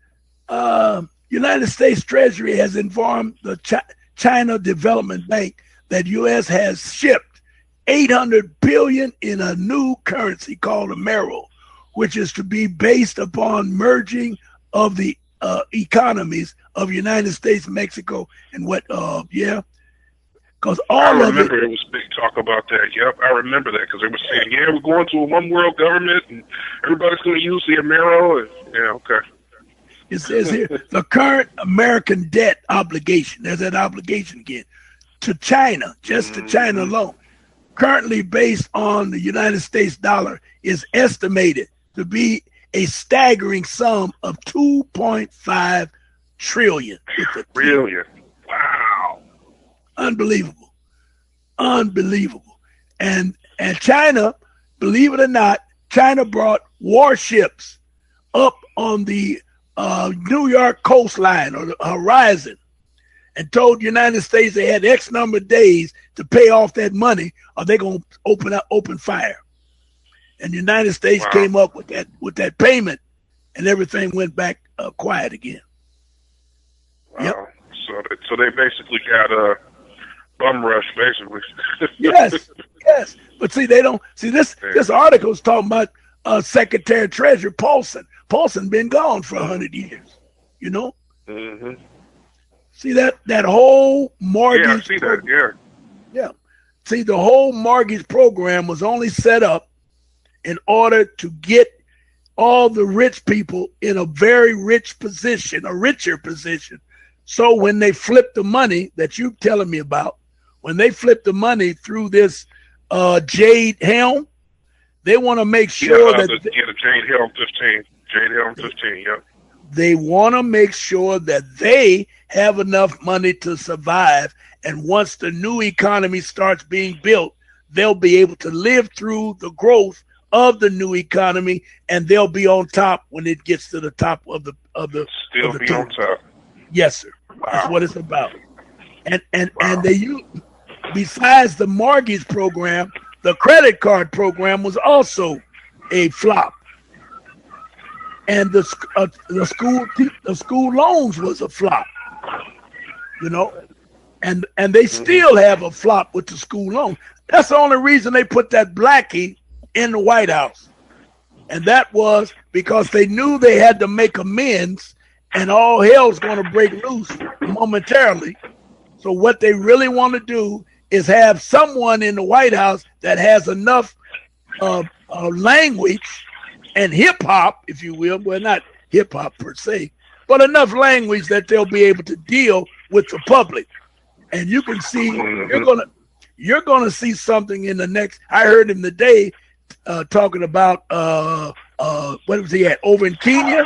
United States Treasury has informed the China Development Bank that U.S. has shipped $800 billion in a new currency called a Merrill, which is to be based upon merging of the economies of United States, Mexico, and because I remember it was big talk about that. Yep, I remember that because they were saying, we're going to a one world government and everybody's going to use the Amero. Okay. It says here, the current American debt obligation, there's that obligation again, to China, just to China alone, currently based on the United States dollar, is estimated to be a staggering sum of $2.5 trillion. Trillion. Wow. Unbelievable. And China, believe it or not, China brought warships up on the New York coastline or the horizon and told the United States they had X number of days to pay off that money or they're going to open fire. And the United States came up with that payment and everything went back quiet again. Wow. Yep. So they basically got a bum rush, basically. Yes. But see, they don't see this. This article is talking about Secretary of Treasury Paulson. Paulson been gone for 100 years. You know. See that whole mortgage. Yeah, I see that. Yeah. See, the whole mortgage program was only set up in order to get all the rich people in a very rich position, a richer position. So when they flip the money that you're telling me about, when they flip the money through this Jade Helm, they want to make sure that the Jade Helm 15. Jade Helm 15, yep. They want to make sure that they have enough money to survive. And once the new economy starts being built, they'll be able to live through the growth of the new economy, and they'll be on top when it gets to the top of the still be on top. Yes, sir. Wow. That's what it's about. And they use, besides the mortgage program, the credit card program was also a flop, and the school loans was a flop. You know, and they still have a flop with the school loan. That's the only reason they put that Blackie in the White House, and that was because they knew they had to make amends, and all hell's going to break loose momentarily. So what they really want to do is have someone in the White House that has enough language and hip hop, if you will, well, not hip hop per se, but enough language that they'll be able to deal with the public. And you can see you're gonna see something in the next. I heard him today talking about what was he at over in Kenya?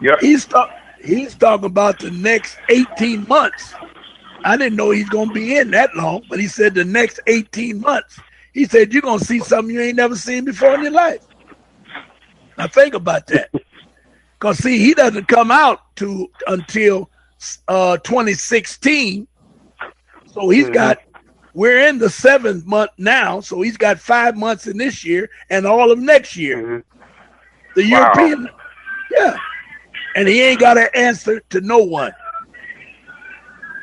Yeah, he's talking about the next 18 months. I didn't know he's gonna be in that long, but he said the next 18 months. He said you're gonna see something you ain't never seen before in your life. Now think about that, because see, he doesn't come out until 2016. So he's got. We're in the 7th month now, so he's got 5 months in this year and all of next year. The European, and he ain't got an answer to no one.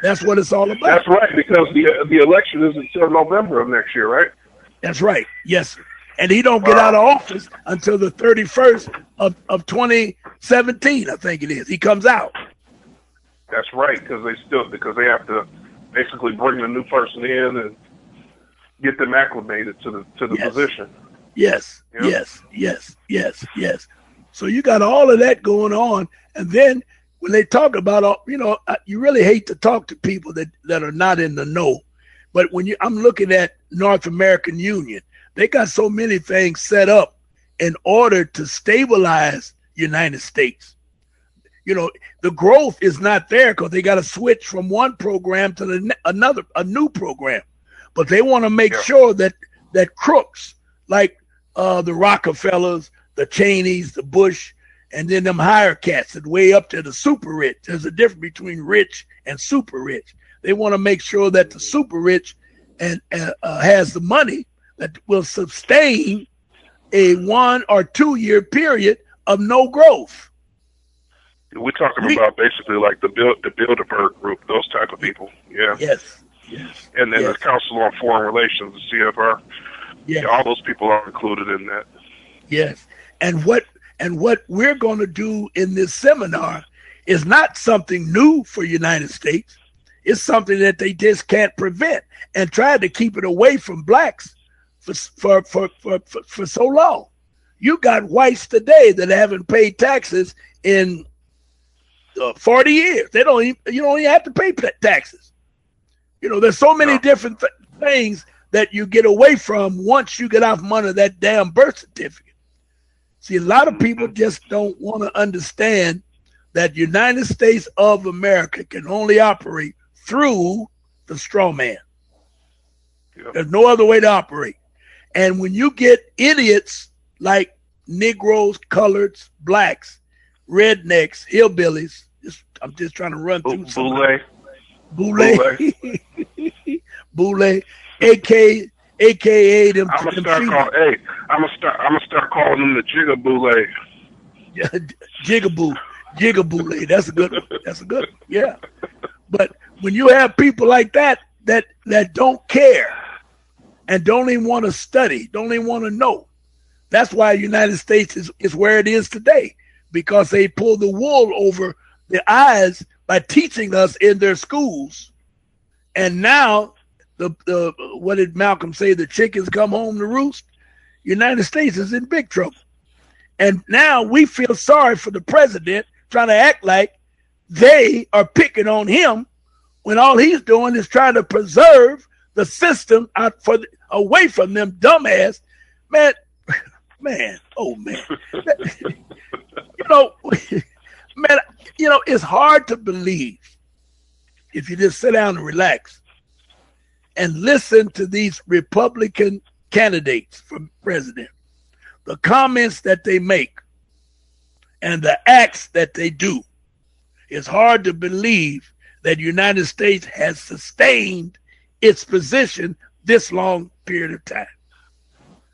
That's what it's all about. That's right, because the election is until November of next year, right? That's right. Yes, sir. And he don't get out of office until the 31st of 2017, I think it is. He comes out. That's right, because they have to basically bring the new person in and get them acclimated to the position. Yes, yep. yes. So you got all of that going on, and then when they talk about, you really hate to talk to people that are not in the know. But I'm looking at North American Union, they got so many things set up in order to stabilize United States. The growth is not there because they got to switch from one program to a new program. But they want to make sure that crooks like the Rockefellers, the Cheneys, the Bush, and then them higher cats that way up to the super rich. There's a difference between rich and super rich. They want to make sure that the super rich and has the money that will sustain a 1 or 2 year period of no growth. We're talking about basically like the Bilderberg group, those type of people. Yeah. Yes. And then the Council on Foreign Relations, the CFR. Yes. All those people are included in that. Yes. And what we're going to do in this seminar is not something new for United States. It's something that they just can't prevent and tried to keep it away from blacks for so long. You got whites today that haven't paid taxes in 40 years. You don't even have to pay taxes. There's so many different things that you get away from once you get off money that damn birth certificate. See, a lot of people just don't want to understand that United States of America can only operate through the straw man. Yep. There's no other way to operate. And when you get idiots like Negroes, coloreds, blacks, rednecks, hillbillies, I'm just trying to run through some. Boule, AKA them. I'm gonna start calling them the Jigaboule. Yeah, Jigaboo. That's a good one. Yeah. But when you have people like that don't care and don't even want to study, don't even want to know, that's why the United States is where it is today, because they pull the wool over the eyes by teaching us in their schools. And now the what did Malcolm say? The chickens come home to roost. United States is in big trouble. And now we feel sorry for the president trying to act like they are picking on him when all he's doing is trying to preserve the system away from them dumbass. Man, it's hard to believe if you just sit down and relax and listen to these Republican candidates for president, the comments that they make and the acts that they do. It's hard to believe that the United States has sustained its position this long period of time.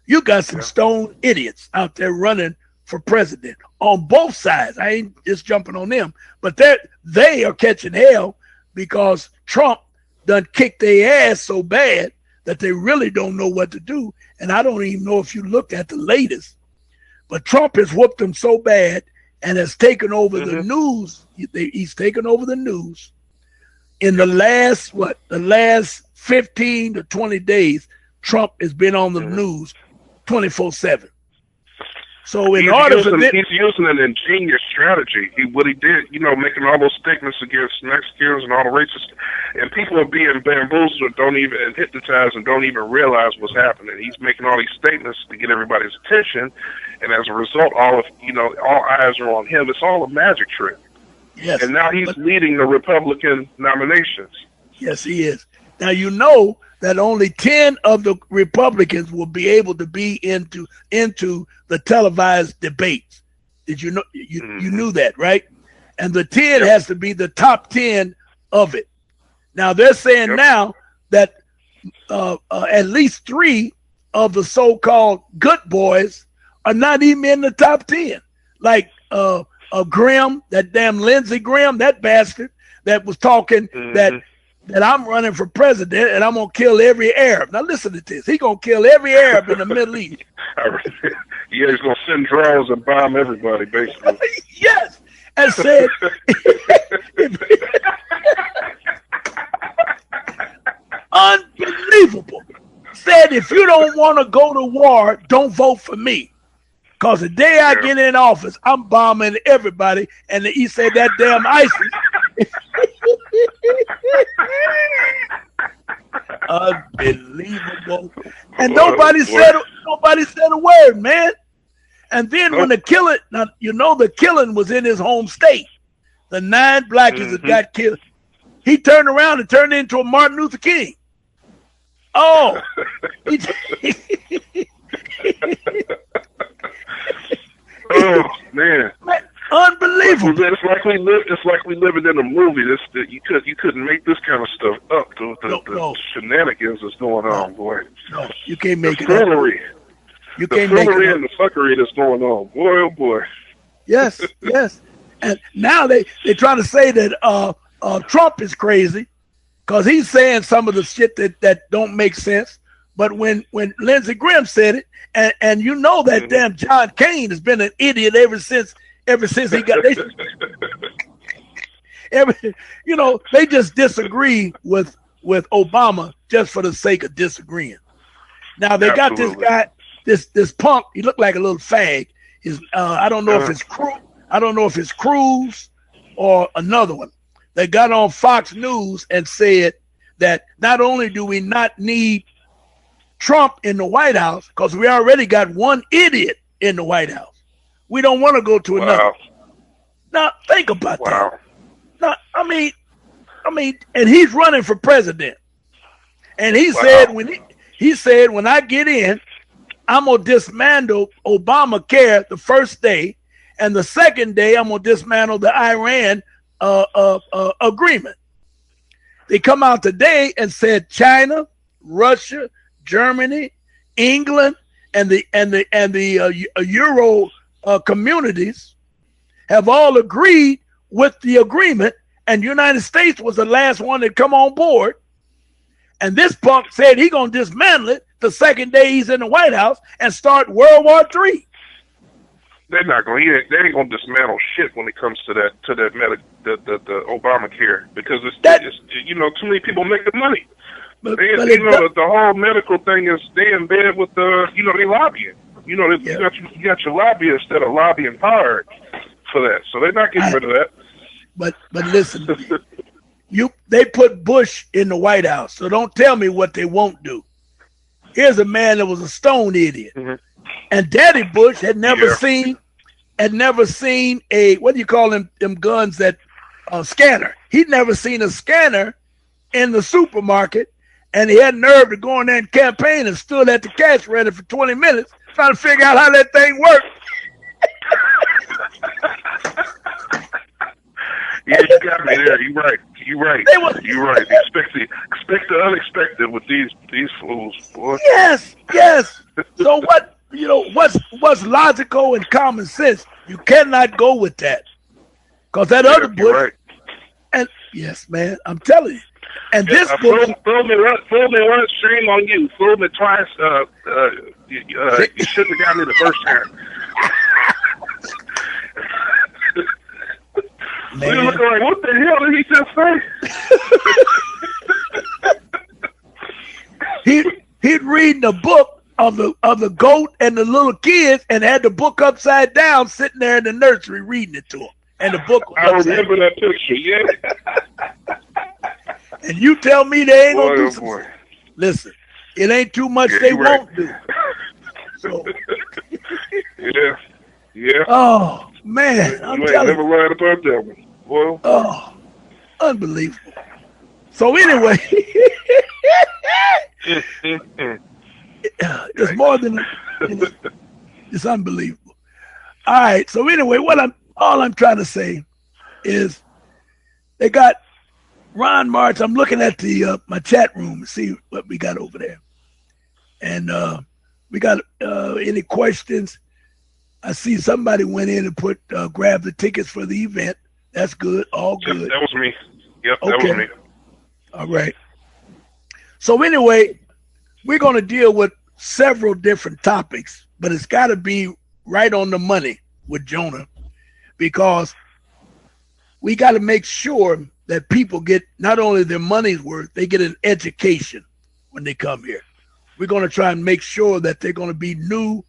You got some stone idiots out there running for president on both sides. I ain't just jumping on them, but they are catching hell because Trump done kicked their ass so bad that they really don't know what to do. And I don't even know if you looked at the latest, but Trump has whooped them so bad and has taken over the news. He's taken over the news in the last 15 to 20 days. Trump has been on the news 24/7. So he's using an ingenious strategy. What he did, making all those statements against Mexicans and all the racists, and people are being bamboozled and hypnotized and don't even realize what's happening. He's making all these statements to get everybody's attention, and as a result, all eyes are on him. It's all a magic trick. Yes. And now he's leading the Republican nominations. Yes, he is. Now you know that only 10 of the Republicans will be able to be into the televised debates. Did you know? You knew that, right? And the 10 has to be the top 10 of it. Now they're saying now that at least 3 of the so-called good boys are not even in the top 10. Like Graham, that damn Lindsey Graham, that bastard that was talking that that I'm running for president and I'm gonna kill every Arab. Now listen to this. He gonna kill every Arab in the Middle East. Yeah, he's gonna send drones and bomb everybody, basically. Yes, and said. Unbelievable. Said if you don't want to go to war, don't vote for me. Because the day I get in office, I'm bombing everybody. And he said that damn ISIS. Unbelievable. And nobody said a word, man. And then when the killing, now you know the killing was in his home state. The 9 blackies that got killed. He turned around and turned into a Martin Luther King. Oh. Oh man. Unbelievable. It's like we living in a movie. You couldn't make this kind of stuff up. The shenanigans that's going on, boy. No, you can't make it foolery. up. You can't make it up. And the fuckery that's going on, boy, oh boy. Yes, yes. And now they're trying to say that Trump is crazy because he's saying some of the shit that don't make sense. But when Lindsey Graham said it, and you know that damn John Kane has been an idiot ever since he got they just disagree with Obama just for the sake of disagreeing. Now they got this guy, this punk. He looked like a little fag. I don't know if it's Cruz or another one. They got on Fox News and said that not only do we not need Trump in the White House, because we already got one idiot in the White House. We don't want to go to another. Now think about that. Now, I mean, and he's running for president. And he said when I get in, I'm gonna dismantle Obamacare the first day, and the second day I'm gonna dismantle the Iran agreement. They come out today and said China, Russia, Germany, England, and the Euro communities have all agreed with the agreement, and the United States was the last one to come on board. And this punk said he's gonna dismantle it the second day he's in the White House and start World War III. They're not going. They ain't going to dismantle shit when it comes to the Obamacare, because it's too many people making money. The whole medical thing is they in bed with they lobbying. You got your lobbyists that are lobbying hard for that, so they're not getting rid of that. But listen, they put Bush in the White House, so don't tell me what they won't do. Here's a man that was a stone idiot, and Daddy Bush had never seen a what do you call them guns that scanner. He'd never seen a scanner in the supermarket, and he had nerve to go in there and campaign and stood at the cash register for 20 minutes trying to figure out how that thing worked. Yeah, you got me there. You're right. You're right. Expect the unexpected with these fools, boy. Yes. So what's logical and common sense? You cannot go with that, because that other Bush. Right. And yes, man, I'm telling you. And this Bush. Fool me once, shame on you. Fool me twice. You shouldn't have gotten me the first time. Man. We look like, what the hell did he just say? He'd read the book of the goat and the little kids, and had the book upside down, sitting there in the nursery reading it to him. And the book was I remember that picture, yeah. And you tell me they ain't gonna do something. Listen, it ain't too much they won't do. So. Yeah. Oh man, I'm telling you. Never lied about that one. Well. Oh, unbelievable. So anyway, it's more than it's unbelievable. All right. So anyway, all I'm trying to say is they got Ron March. I'm looking at the my chat room to see what we got over there, and we got any questions. I see somebody went in and grabbed the tickets for the event. That's good. All good. That was me. Yep, that was me. All right. So anyway, we're going to deal with several different topics, but it's got to be right on the money with Jonah, because we got to make sure that people get not only their money's worth, they get an education when they come here. We're going to try and make sure that they're going to be new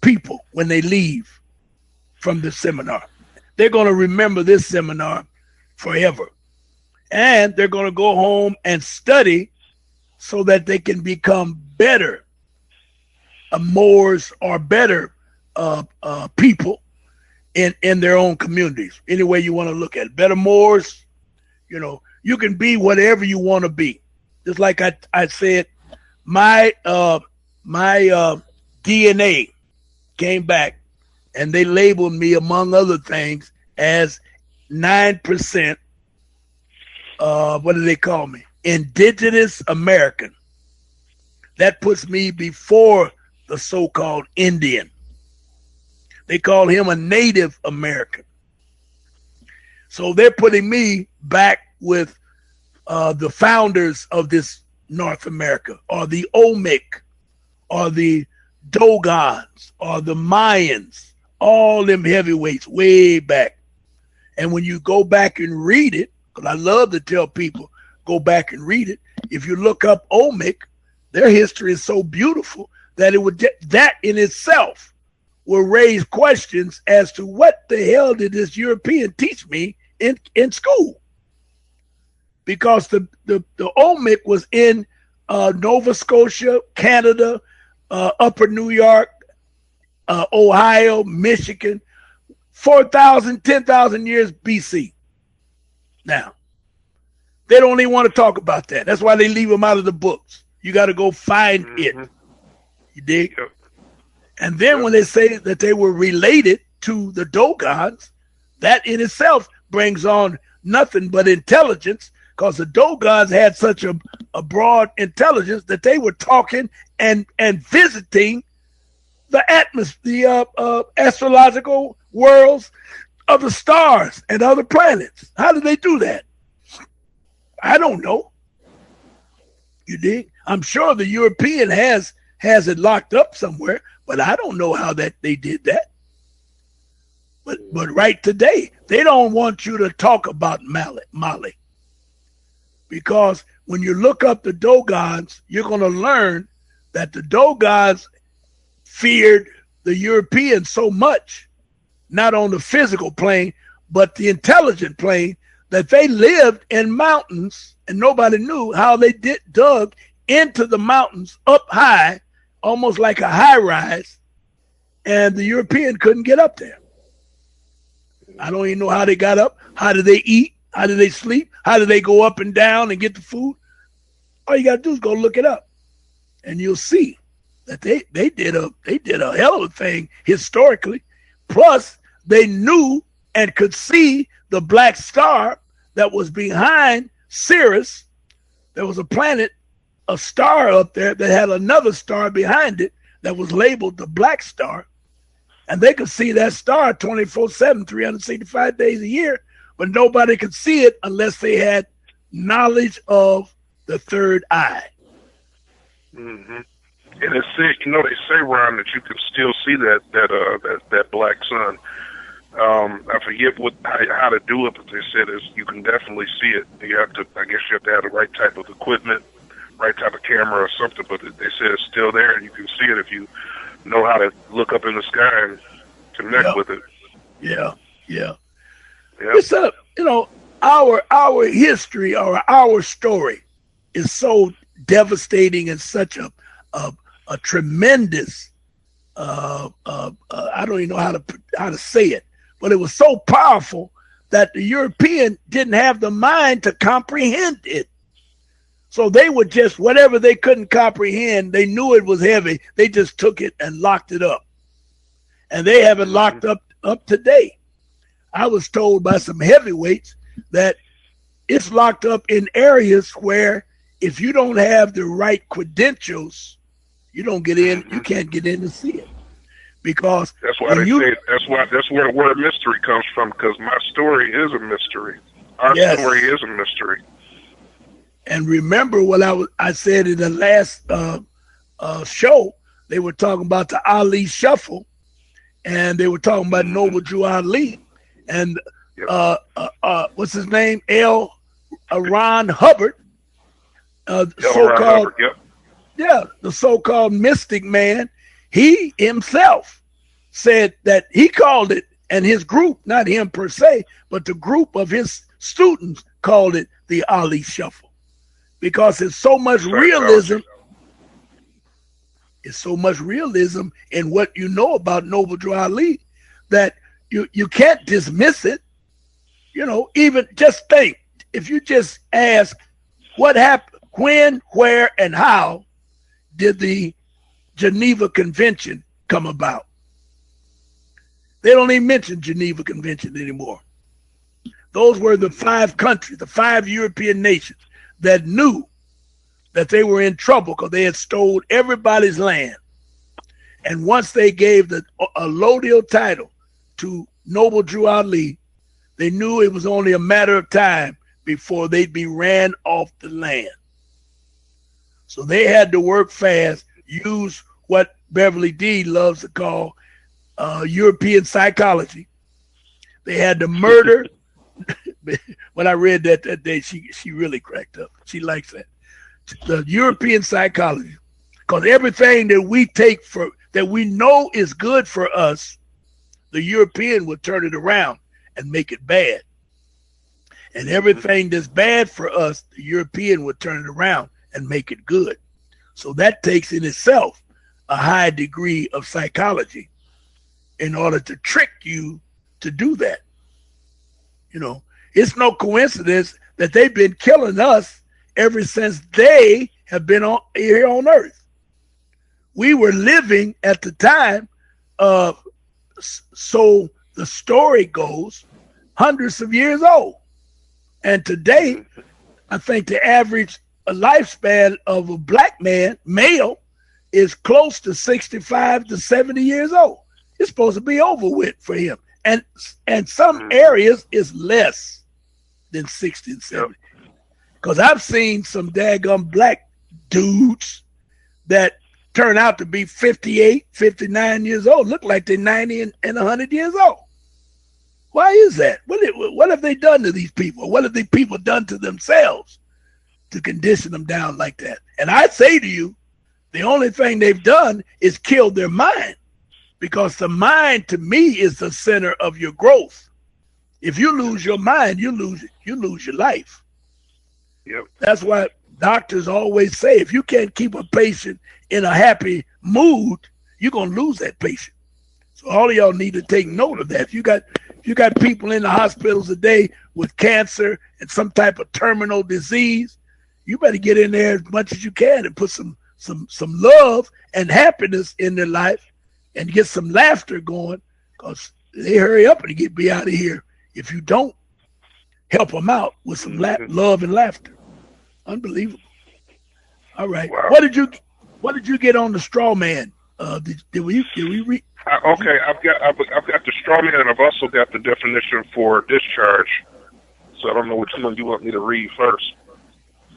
people when they leave from the seminar. They're going to remember this seminar forever. And they're going to go home and study so that they can become better Moors or better people in their own communities. Any way you want to look at it. Better Moors, you can be whatever you want to be. Just like I said, my DNA came back and they labeled me, among other things, as 9%. What do they call me? Indigenous American. That puts me before the so-called Indian. They call him a Native American. So they're putting me back with the founders of this North America, or the Olmec, or the Dogons, or the Mayans, all them heavyweights way back. And when you go back and read it, because I love to tell people, go back and read it. If you look up Olmec, their history is so beautiful that that in itself will raise questions as to what the hell did this European teach me in school? Because the Olmec was in Nova Scotia, Canada, Upper New York, Ohio, Michigan, 4,000, 10,000 years BC. Now, they don't even want to talk about that. That's why they leave them out of the books. You got to go find it. You dig? Yep. And then when they say that they were related to the Dogons, that in itself brings on nothing but intelligence, because the Dogons had such a broad intelligence that they were talking and visiting the atmosphere, the astrological worlds of the stars and other planets. How did they do that? I don't know. You dig? I'm sure the European has it locked up somewhere, but I don't know how that they did that. But right today, they don't want you to talk about Mali. Because when you look up the Dogons, you're going to learn that the Dogons feared the Europeans so much, not on the physical plane, but the intelligent plane, that they lived in mountains and nobody knew how they dug into the mountains up high, almost like a high rise, and the European couldn't get up there. I don't even know how they got up. How did they eat? How did they sleep? How did they go up and down and get the food? All you got to do is go look it up, and you'll see that they did a hell of a thing historically. Plus, they knew and could see the black star that was behind Sirius. There was a planet, a star up there that had another star behind it that was labeled the black star. And they could see that star 24/7, 365 days a year, but nobody could see it unless they had knowledge of the third eye. Mm-hmm. And it's they say, Ron, that you can still see that black sun. I forget how to do it, but they said you can definitely see it. I guess you have to have the right type of equipment, right type of camera or something, but they said it's still there and you can see it if you know how to look up in the sky and connect with it. Yeah. It's our history or our story is so devastating and such a tremendous I don't even know how to say it, but it was so powerful that the European didn't have the mind to comprehend it. So they would just, whatever they couldn't comprehend, they knew it was heavy, they just took it and locked it up. And they have it locked up today. I was told by some heavyweights that it's locked up in areas where if you don't have the right credentials, you don't get in, you can't get in to see it. Because that's why that's where the word mystery comes from, because my story is a mystery. Our story is a mystery. And remember what I said in the last show, they were talking about the Ali Shuffle, and they were talking about Noble Drew Ali, and what's his name? Ron Hubbard, so-called, the so-called mystic man. He himself said that he called it, and his group, not him per se, but the group of his students called it the Ali Shuffle, because it's so much realism. It's so much realism in what you know about Noble Drew Ali that you can't dismiss it. You know, even just think, if you just ask what happened, when, where, and how did the Geneva Convention come about? They don't even mention Geneva Convention anymore. Those were the 5 countries, the 5 European nations that knew that they were in trouble because they had stole everybody's land. And once they gave a allodial title to Noble Drew Ali, they knew it was only a matter of time before they'd be ran off the land. So they had to work fast, use what Beverly D loves to call European psychology. They had to murder. When I read that day, she really cracked up. She likes that. The European psychology, because everything that we take that we know is good for us, the European would turn it around and make it bad. And everything that's bad for us, the European would turn it around and make it good. So that takes in itself a high degree of psychology in order to trick you to do that. You know, it's no coincidence that they've been killing us ever since they have been here on earth. We were living at the time of, so the story goes, hundreds of years old. And today, I think the average lifespan of a black man, male, is close to 65 to 70 years old. It's supposed to be over with for him. And some areas is less than 60 and 70. Because I've seen some daggum black dudes that turn out to be 58, 59 years old, look like they're 90 and 100 years old. Why is that? What have they done to these people? What have the people done to themselves to condition them down like that? And I say to you, the only thing they've done is kill their mind, because the mind, to me, is the center of your growth. If you lose your mind, you lose your life. Yep. That's why doctors always say, if you can't keep a patient in a happy mood, you're gonna lose that patient. So all of y'all need to take note of that. If you got people in the hospitals today with cancer and some type of terminal disease, you better get in there as much as you can and put some love and happiness in their life and get some laughter going, because they hurry up and be out of here if you don't help them out with some love and laughter. Unbelievable. All right. Wow. What did you get on the straw man? Did we read? Okay, I've got the straw man, and I've also got the definition for discharge. So I don't know which one you want me to read first.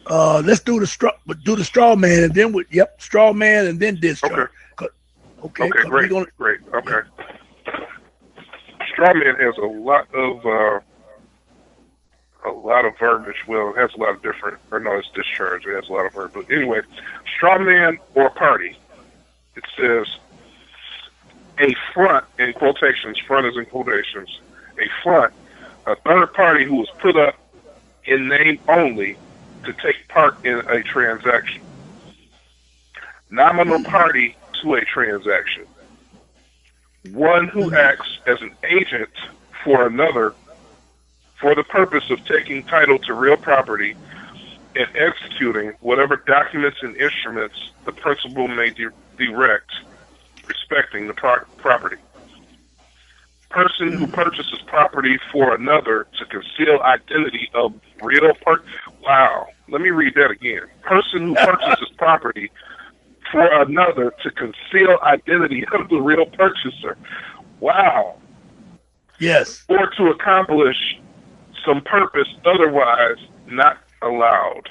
Let's do the straw man, and then straw man, and then discharge. Okay, great. Okay. Straw man has a lot of verbiage. Well, it has a lot of different, it's discharge. It has a lot of verbiage. But anyway, straw man or party. It says a front, in quotations, front is in quotations, a front, a third party who was put up in name only to take part in a transaction. Nominal party to a transaction. One who acts as an agent for another for the purpose of taking title to real property and executing whatever documents and instruments the principal may direct respecting the property. Person who purchases property for another to conceal identity of real Wow. Let me read that again. Person who purchases property for another to conceal identity of the real purchaser. Wow. Yes. Or to accomplish some purpose otherwise not allowed.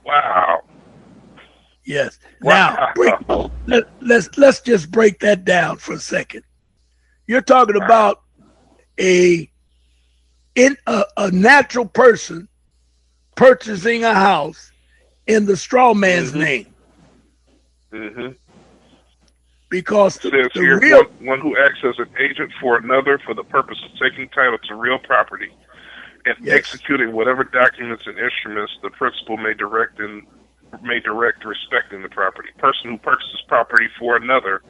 Wow. Yes. Wow. Now, let's just break that down for a second. You're talking about a natural person purchasing a house in the straw man's name. Because it says here, real one who acts as an agent for another for the purpose of taking title to real property and executing whatever documents and instruments the principal may direct respecting the property. Person who purchases property for another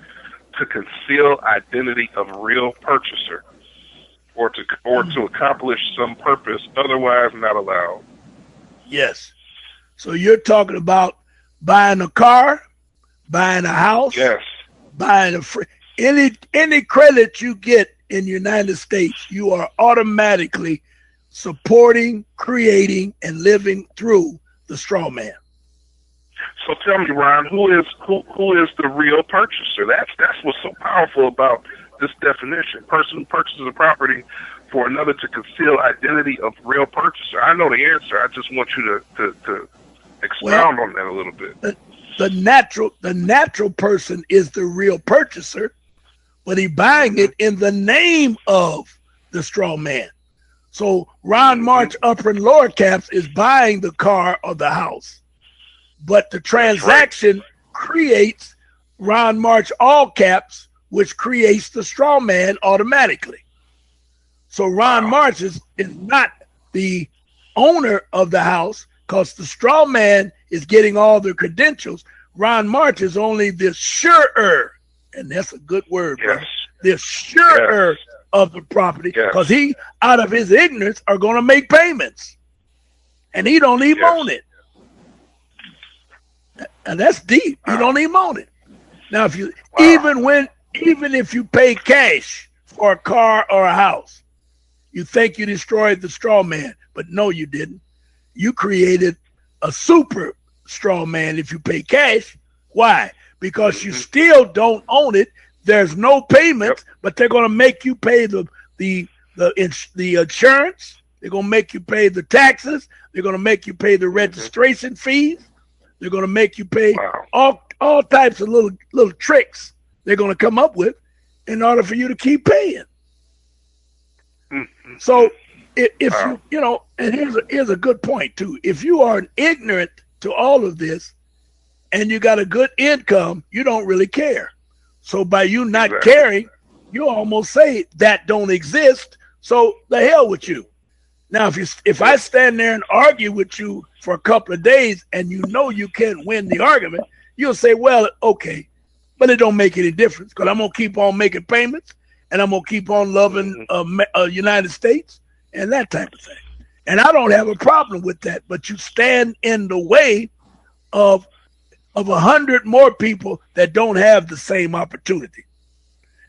to conceal identity of real purchaser or to accomplish some purpose otherwise not allowed. Yes. So you're talking about buying a car, buying a house, buying any credit you get in the United States, you are automatically supporting, creating, and living through the straw man. So tell me, Ron, who is the real purchaser? That's what's so powerful about this definition. Person who purchases a property for another to conceal identity of real purchaser. I know the answer. I just want you to expound on that a little bit. The natural person is the real purchaser, but he's buying it in the name of the straw man. So Ron March upper and lower caps is buying the car or the house, but the transaction creates Ron March all caps, which creates the straw man automatically. So Ron March is not the owner of the house because the straw man is getting all the credentials. Ron March is only the surer, and that's a good word, brother. The surer of the property because he, out of his ignorance, are going to make payments, and he don't even own it. And that's deep. He don't even own it. Now, if you even if you pay cash for a car or a house, you think you destroyed the straw man, but no, you didn't. You created a super straw man if you pay cash. Why? Because you still don't own it. There's no payments, but they're going to make you pay the insurance. They're going to make you pay the taxes. They're going to make you pay the registration fees. They're going to make you pay all types of little tricks they're going to come up with in order for you to keep paying. So if and here's a good point too. If you are ignorant to all of this and you got a good income, you don't really care. So by you not caring, you almost say that don't exist. So the hell with you. Now, if I stand there and argue with you for a couple of days and you know you can't win the argument, you'll say, well, okay, but it don't make any difference because I'm going to keep on making payments and I'm going to keep on loving United States and that type of thing. And I don't have a problem with that, but you stand in the way of 100 more people that don't have the same opportunity.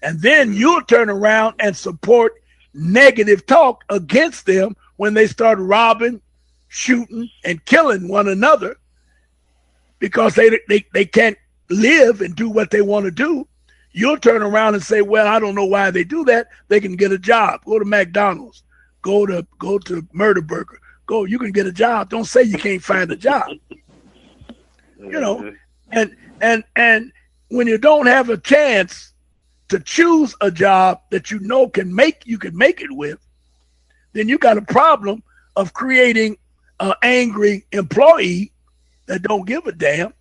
And then you'll turn around and support negative talk against them when they start robbing, shooting, and killing one another because they can't live and do what they want to do. You'll turn around and say, well, I don't know why they do that. They can get a job. Go to McDonald's. Go to Murder Burger. You can get a job. Don't say you can't find a job. And when you don't have a chance to choose a job that you know you can make it with, then you got a problem of creating an angry employee that don't give a damn.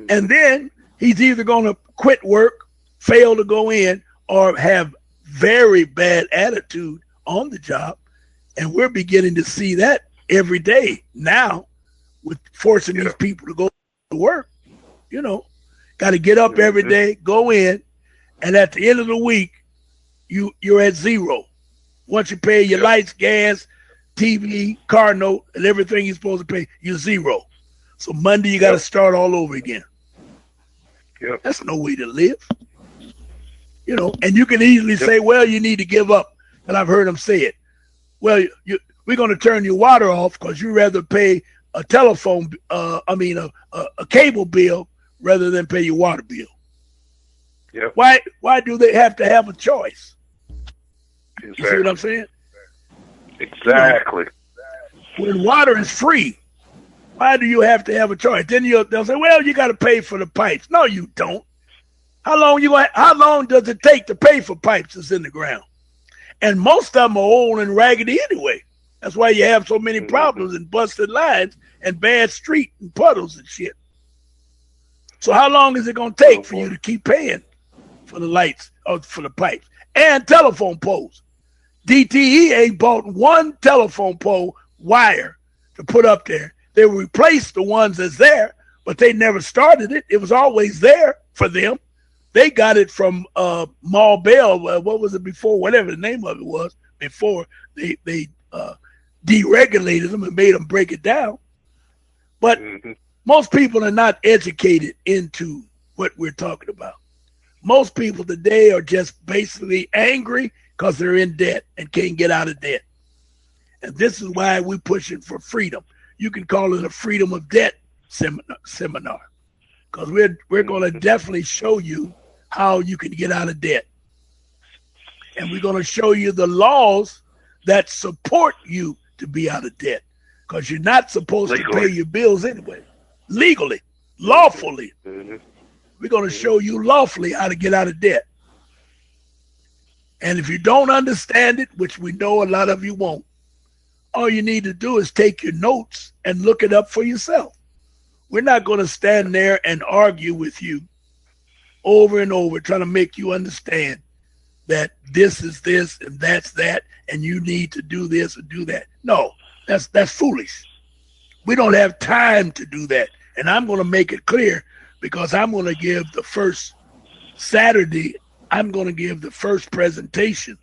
And then he's either going to quit work, fail to go in, or have very bad attitude on the job. And we're beginning to see that every day now with forcing these people to go to work. Got to get up every day, go in, and at the end of the week, you're at zero. Once you pay your lights, gas, TV, car note, and everything you're supposed to pay, you're zero. So Monday, you got to start all over again. That's no way to live. And you can easily say, well, you need to give up. And I've heard them say it. Well, we're going to turn your water off because you'd rather pay a telephone, a cable bill rather than pay your water bill. Why do they have to have a choice? You see what I'm saying? Exactly. When water is free, Why do you have to have a choice? Then they'll say, well, you got to pay for the pipes. No, you don't. How long does it take to pay for pipes that's in the ground? And most of them are old and raggedy anyway. That's why you have so many problems and busted lines and bad street and puddles and shit. So how long is it going to take for you to keep paying for the lights or for the pipes and telephone poles? DTE ain't bought one telephone pole wire to put up there. They replaced the ones that's there, but they never started it. It was always there for them. They got it from Mall Bell. What was it before? Whatever the name of it was before they deregulated them and made them break it down. But most people are not educated into what we're talking about. Most people today are just basically angry because they're in debt and can't get out of debt. And this is why we're pushing for freedom. You can call it a freedom of debt seminar, because we're going to definitely show you how you can get out of debt. And we're going to show you the laws that support you to be out of debt, because you're not supposed to pay your bills anyway. Legally, lawfully. We're going to show you lawfully how to get out of debt. And if you don't understand it, which we know a lot of you won't, all you need to do is take your notes and look it up for yourself. We're not going to stand there and argue with you over and over, trying to make you understand that this is this and that's that, and you need to do this or do that. No, that's foolish. We don't have time to do that. And I'm going to make it clear, because I'm going to give the first Saturday, I'm going to give the first presentation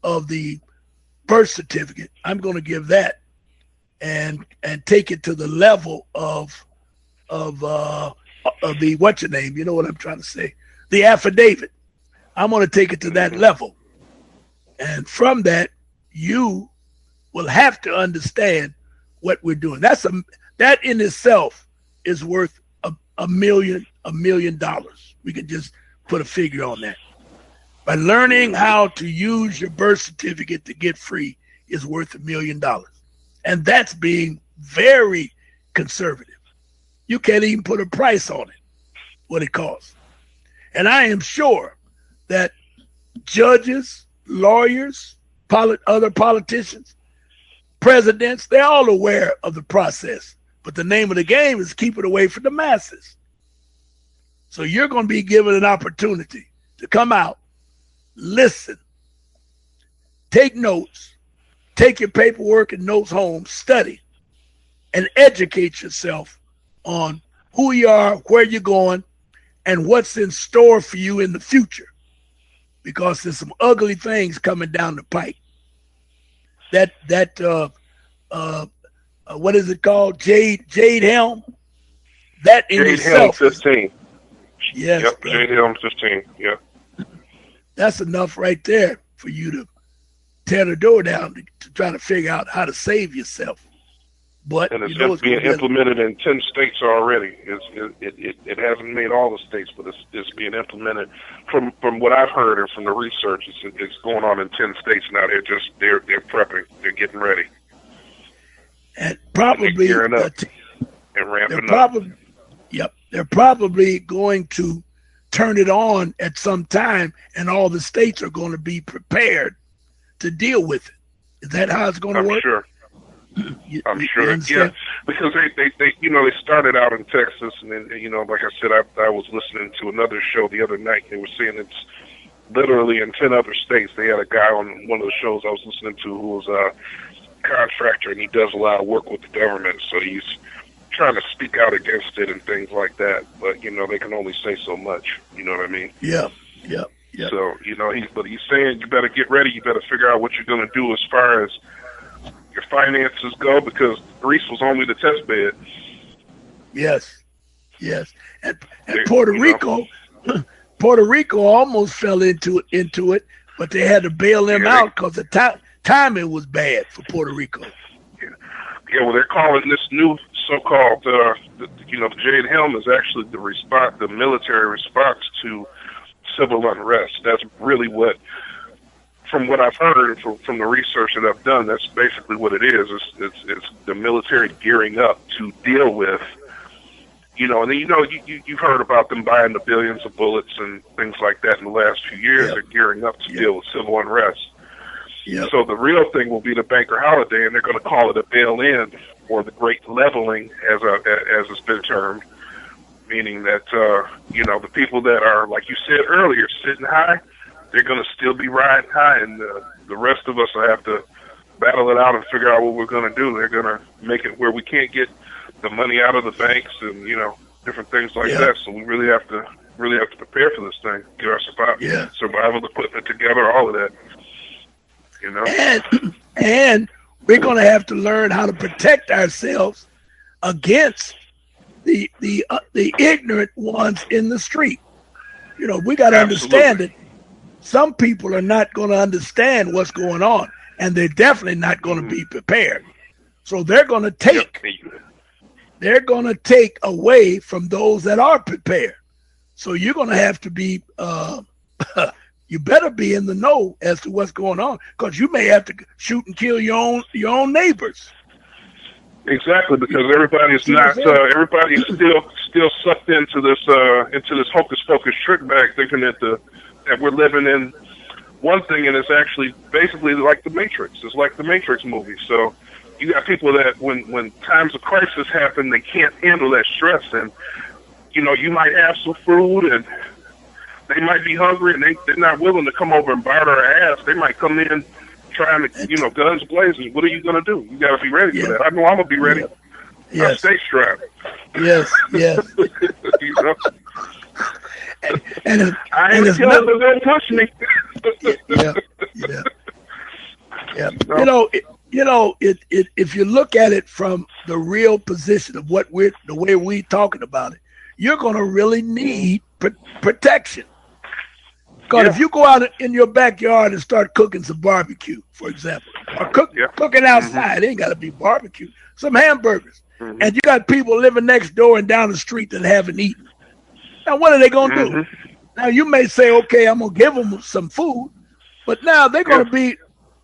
of the birth certificate. I'm going to give that and take it to the level of the, what's your name? You know what I'm trying to say? The affidavit. I'm going to take it to that level. And from that, you will have to understand what we're doing. That in itself is worth $1 million. We can just put a figure on that. By learning how to use your birth certificate to get free is worth $1 million. And that's being very conservative. You can't even put a price on it, what it costs. And I am sure that judges, lawyers, other politicians, presidents, they're all aware of the process. But the name of the game is keep it away from the masses. So you're going to be given an opportunity to come out, listen, take notes, take your paperwork and notes home, study, and educate yourself on who you are, where you're going, and what's in store for you in the future. Because there's some ugly things coming down the pike. What is it called? Jade Helm? That in Jade itself. Helm 15. Yes. Yep, Jade Helm 15. Yep. That's enough right there for you to tear the door down to try to figure out how to save yourself. But and it's being implemented in 10 states already. It hasn't made all the states, but it's being implemented. From what I've heard and from the research, it's going on in 10 states now. They're prepping. They're getting ready. And probably gearing up and ramping up. Yep, they're probably going to turn it on at some time, and all the states are going to be prepared to deal with it. Is that how it's going to work? Sure. I'm sure, yeah, because they started out in Texas, and then, like I said, I was listening to another show the other night. They were saying it's literally in 10 other states. They had a guy on one of the shows I was listening to who was a contractor, and he does a lot of work with the government, so he's trying to speak out against it and things like that. But, they can only say so much. You know what I mean? Yeah. So, he's saying you better get ready. You better figure out what you're going to do as far as your finances go, because Greece was only the test bed. Yes. And Puerto Rico almost fell into it, but they had to bail them out because the timing was bad for Puerto Rico. Yeah, well, they're calling this new so-called, the Jade Helm is actually the military response to civil unrest. That's really what from what I've heard from the research that I've done, that's basically what it is. It's the military gearing up to deal with, and then, you've heard about them buying the billions of bullets and things like that in the last few years. Yep. They're gearing up to deal with civil unrest. Yep. So the real thing will be the banker holiday, and they're going to call it a bail-in, or the great leveling, as it's been termed, meaning that, the people that are, like you said earlier, sitting high, they're going to still be riding high, and the rest of us will have to battle it out and figure out what we're going to do. They're going to make it where we can't get the money out of the banks and, different things like that. So we really have to prepare for this thing, get our survival equipment together, all of that. And we're going to have to learn how to protect ourselves against the ignorant ones in the street. We got to understand that some people are not going to understand what's going on, and they're definitely not going to be prepared. So they're going to take away from those that are prepared. So you're going to have to be you better be in the know as to what's going on, because you may have to shoot and kill your own neighbors. Exactly, because everybody's still sucked into this hocus pocus trick bag, thinking that we're living in one thing, and it's actually basically like the Matrix. It's like the Matrix movie. So you got people that when times of crisis happen, they can't handle that stress, and you might have some food and they might be hungry, and they're not willing to come over and bite our ass. They might come in trying to, guns blazing. What are you going to do? You got to be ready for that. I know I'm going to be ready. Yes. I stay strapped. Yes. And I ain't killing them, they'll push me. If you look at it from the real position of the way we're talking about it, you're going to really need protection. Because if you go out in your backyard and start cooking some barbecue, for example, or cooking outside, it ain't got to be barbecue, some hamburgers, and you got people living next door and down the street that haven't eaten. Now, what are they going to do? Now, you may say, okay, I'm going to give them some food, but now they're going to be,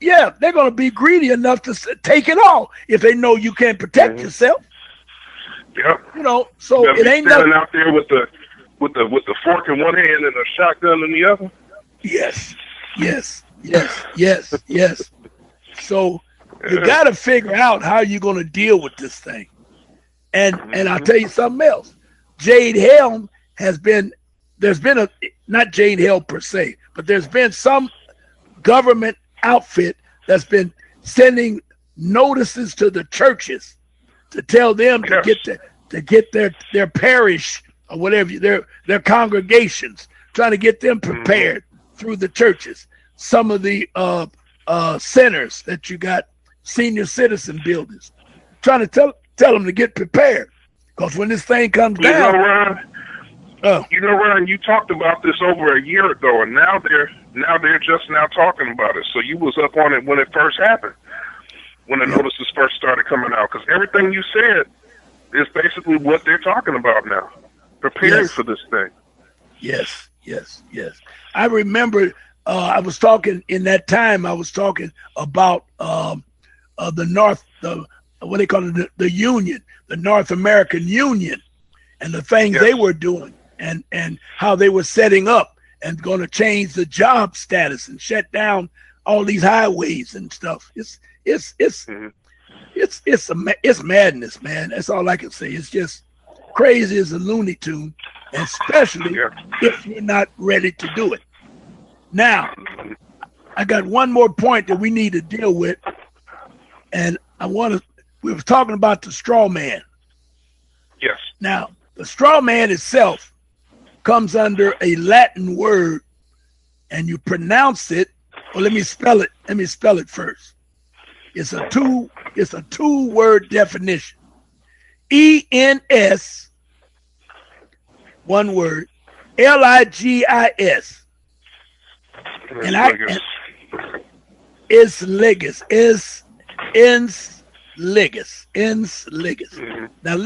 they're going to be greedy enough to take it all if they know you can't protect yourself. Yeah. So it ain't standing out there with the fork in one hand and a shotgun in the other. Yes. So you got to figure out how you're going to deal with this thing. And I'll tell you something else. Jade Helm there's been not Jade Helm per se, but there's been some government outfit that's been sending notices to the churches to tell them to get their parish or whatever, their congregations, trying to get them prepared through the churches. Some of the centers that you got, senior citizen buildings, trying to tell them to get prepared, because when this thing comes down. Ron, you talked about this over a year ago, and now they're just now talking about it. So you was up on it when it first happened, when the notices first started coming out, because everything you said is basically what they're talking about now, preparing for this thing. Yes. I remember I was talking in that time. I was talking about the North, what they call it, the Union, the North American Union, and the things they were doing, and how they were setting up and going to change the job status and shut down all these highways and stuff. It's madness, man. That's all I can say. It's just crazy as a Looney Tune, especially if you're not ready to do it. Now, I got one more point that we need to deal with, and we were talking about the straw man. Yes. Now, the straw man itself comes under a Latin word, and you pronounce it. Well, let me spell it first. It's a two-word definition. ENS, one word, LIGIS. It's ligus. Ens ligus. Now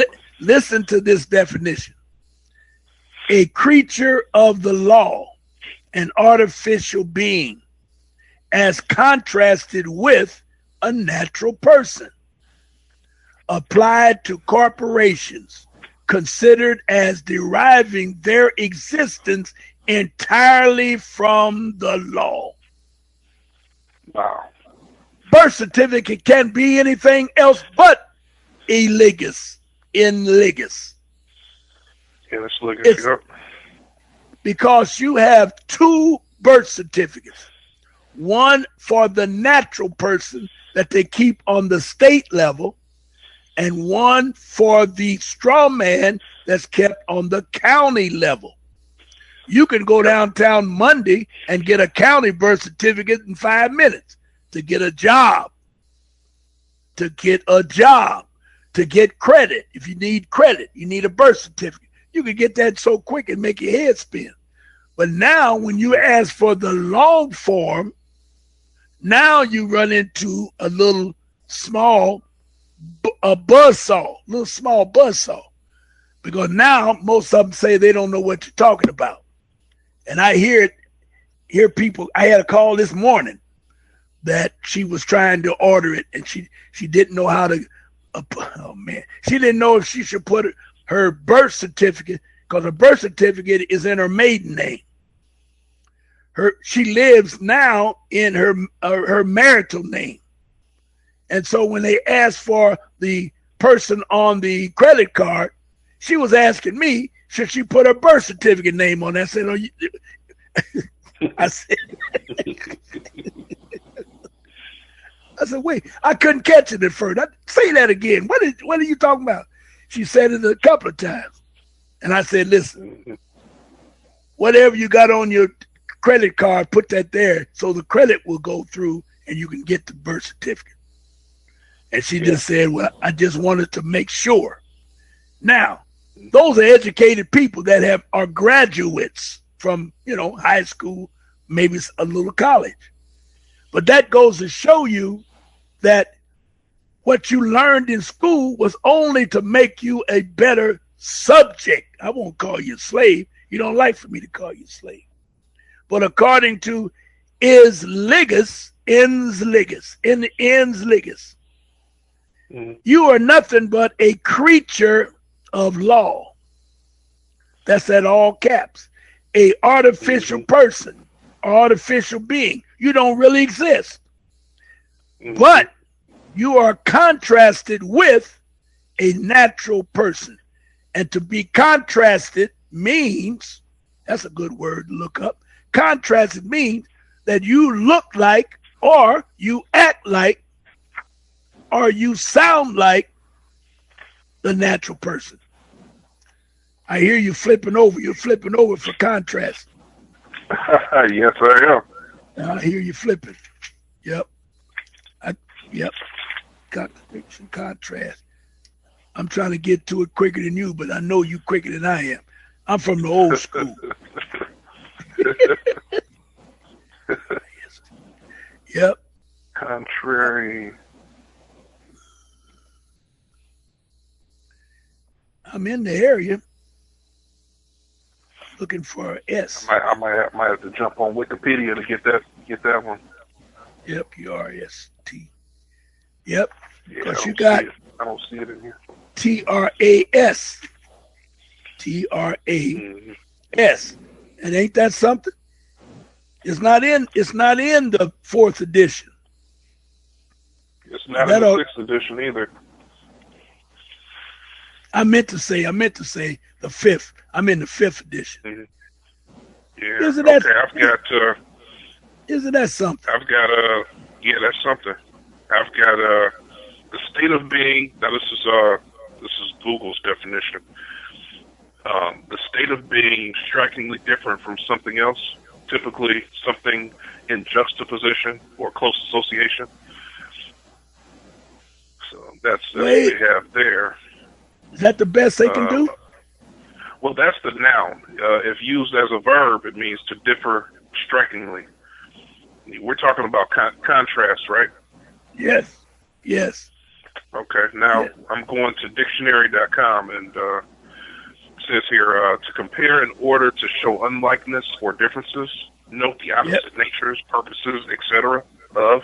listen to this definition. A creature of the law, an artificial being, as contrasted with a natural person, applied to corporations, considered as deriving their existence entirely from the law. Wow. Birth certificate can be anything else but in legis. Because you have two birth certificates. One for the natural person that they keep on the state level, and one for the straw man that's kept on the county level. You can go downtown Monday and get a county birth certificate in 5 minutes to get a job, to get credit. If you need credit, you need a birth certificate. You can get that so quick and make your head spin. But now when you ask for the long form, now you run into a little small buzzsaw, because now most of them say they don't know what you're talking about. And I hear people. I had a call this morning that she was trying to order it, and she didn't know how to. She didn't know if she should put her birth certificate, because her birth certificate is in her maiden name. She lives now in her marital name. And so when they asked for the person on the credit card, she was asking me, should she put her birth certificate name on that? I said, I said, wait, I couldn't catch it at first. Say that again. What are you talking about? She said it a couple of times. And I said, listen, whatever you got on your credit card, put that there so the credit will go through and you can get the birth certificate. And she just said, well, I just wanted to make sure. Now, those are educated people that are graduates from, high school, maybe a little college. But that goes to show you that what you learned in school was only to make you a better subject. I won't call you a slave. You don't like for me to call you a slave. But according to ens legis, you are nothing but a creature of law. That's at all caps. A artificial person, artificial being. You don't really exist. But you are contrasted with a natural person. And to be contrasted means, that's a good word to look up. Contrasted means that you look like, or you act like, or you sound like the natural person. I hear you flipping over. You're flipping over for contrast. Yes, I am. I hear you flipping. Yep. Contradiction, contrast. I'm trying to get to it quicker than you, but I know you quicker than I am. I'm from the old school. Yep. Contrary. I'm in the area looking for an S. I might have to jump on Wikipedia to get that one. Yep, URST. Yep. Because yeah, I don't see it in here. TRAS. TRAS. And ain't that something? It's not in the 4th edition. It's not in the 6th edition either. I meant to say the 5th. I'm in the 5th edition. Mm-hmm. Yeah. Isn't that something? I've got that's something. I've got the state of being. Now this is Google's definition. The state of being strikingly different from something else, typically something in juxtaposition or close association. So that's what they have there. Is that the best they can do? Well, that's the noun. If used as a verb, it means to differ strikingly. We're talking about contrast, right? Yes. Okay, now I'm going to dictionary.com, and says here, to compare in order to show unlikeness or differences, note the opposite natures, purposes, etc. of.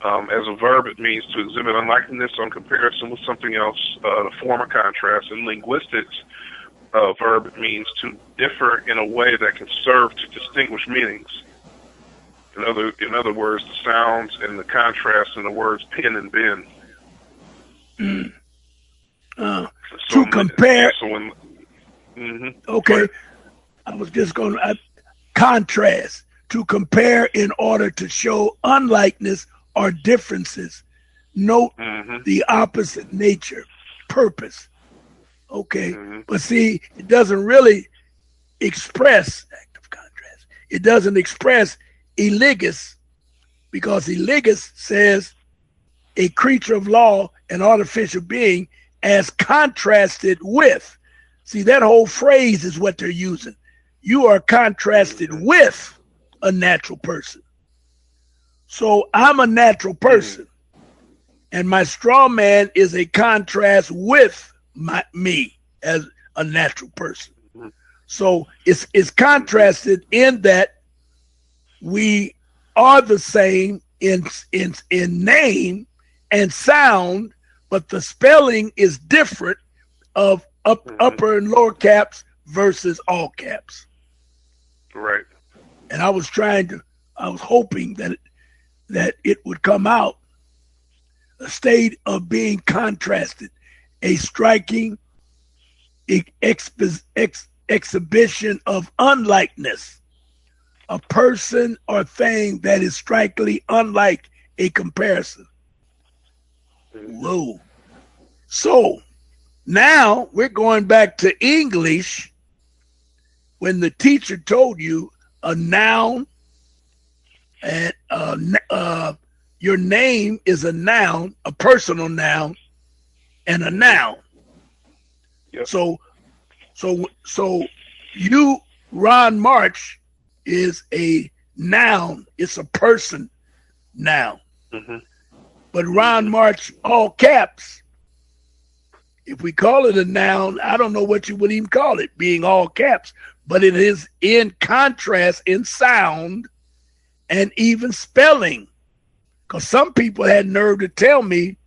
As a verb, it means to exhibit unlikeness on comparison with something else, to form a contrast. In linguistics, verb, it means to differ in a way that can serve to distinguish meanings. In other words, the sounds and the contrast in the words pin and bend. To compare. Okay. Right. I was just going to contrast. To compare in order to show unlikeness or differences. Note the opposite nature, purpose. Okay. But see, it doesn't really express active contrast. It doesn't express eligus, because eligus says a creature of law, an artificial being, as contrasted with. See, that whole phrase is what they're using. You are contrasted with a natural person. So I'm a natural person, and my straw man is a contrast with me as a natural person. So it's contrasted in that we are the same in name and sound, but the spelling is different of upper and lower caps versus all caps. Right. And I was hoping that it would come out a state of being contrasted, a striking exhibition of unlikeness, a person or thing that is strikingly unlike a comparison. Whoa. So now we're going back to English when the teacher told you a noun and your name is a noun, a personal noun, and a noun. Yep. So you, Ron March, is a noun. It's a person noun. But Ron March, all caps, if we call it a noun, I don't know what you would even call it, being all caps, but it is in contrast in sound and even spelling. Because some people had nerve to tell me,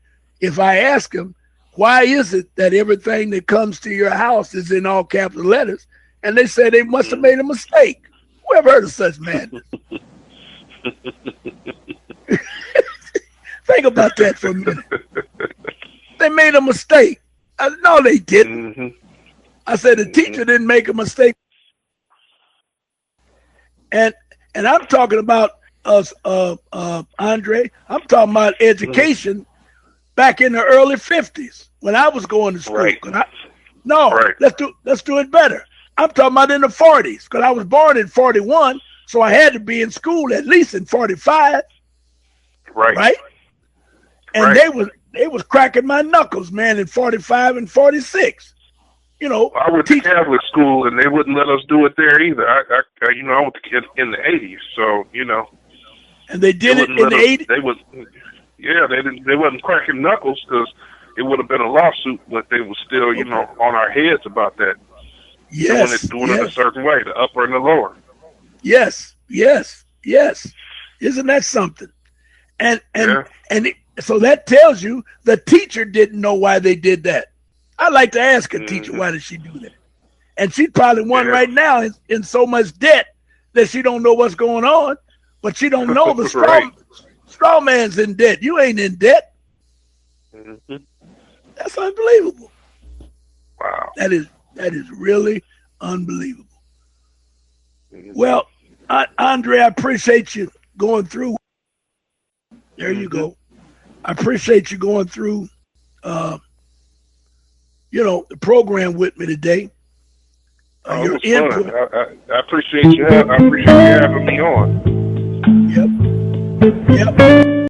if I ask them, why is it that everything that comes to your house is in all capital letters? And they said they must have made a mistake. Who ever heard of such madness? Think about that for a minute. They made a mistake. No, they didn't. I said the teacher didn't make a mistake. And I'm talking about us, Andre. I'm talking about education back in the early 50s when I was going to school. Right. Let's do it better. I'm talking about in the 40s because I was born in 41, so I had to be in school at least in 45. Right. And they was cracking my knuckles, man, in 45 and 46. You know, I went to Catholic school and they wouldn't let us do it there either. I went to in the 80s, so you know. And they did it in the 80s. They wasn't cracking knuckles because it would have been a lawsuit, but they were still, on our heads about that. Yes, doing it a certain way, the upper and the lower. Yes. Isn't that something? So that tells you the teacher didn't know why they did that. I'd like to ask a teacher, why did she do that? And she's probably one right now in so much debt that she don't know what's going on, but she don't know the straw man's in debt. You ain't in debt. That's unbelievable. Wow. That is really unbelievable. Well, Andre, I appreciate you going through. There you go. I appreciate you going through, the program with me today. Your input. I appreciate you. I appreciate you having me on. Yep.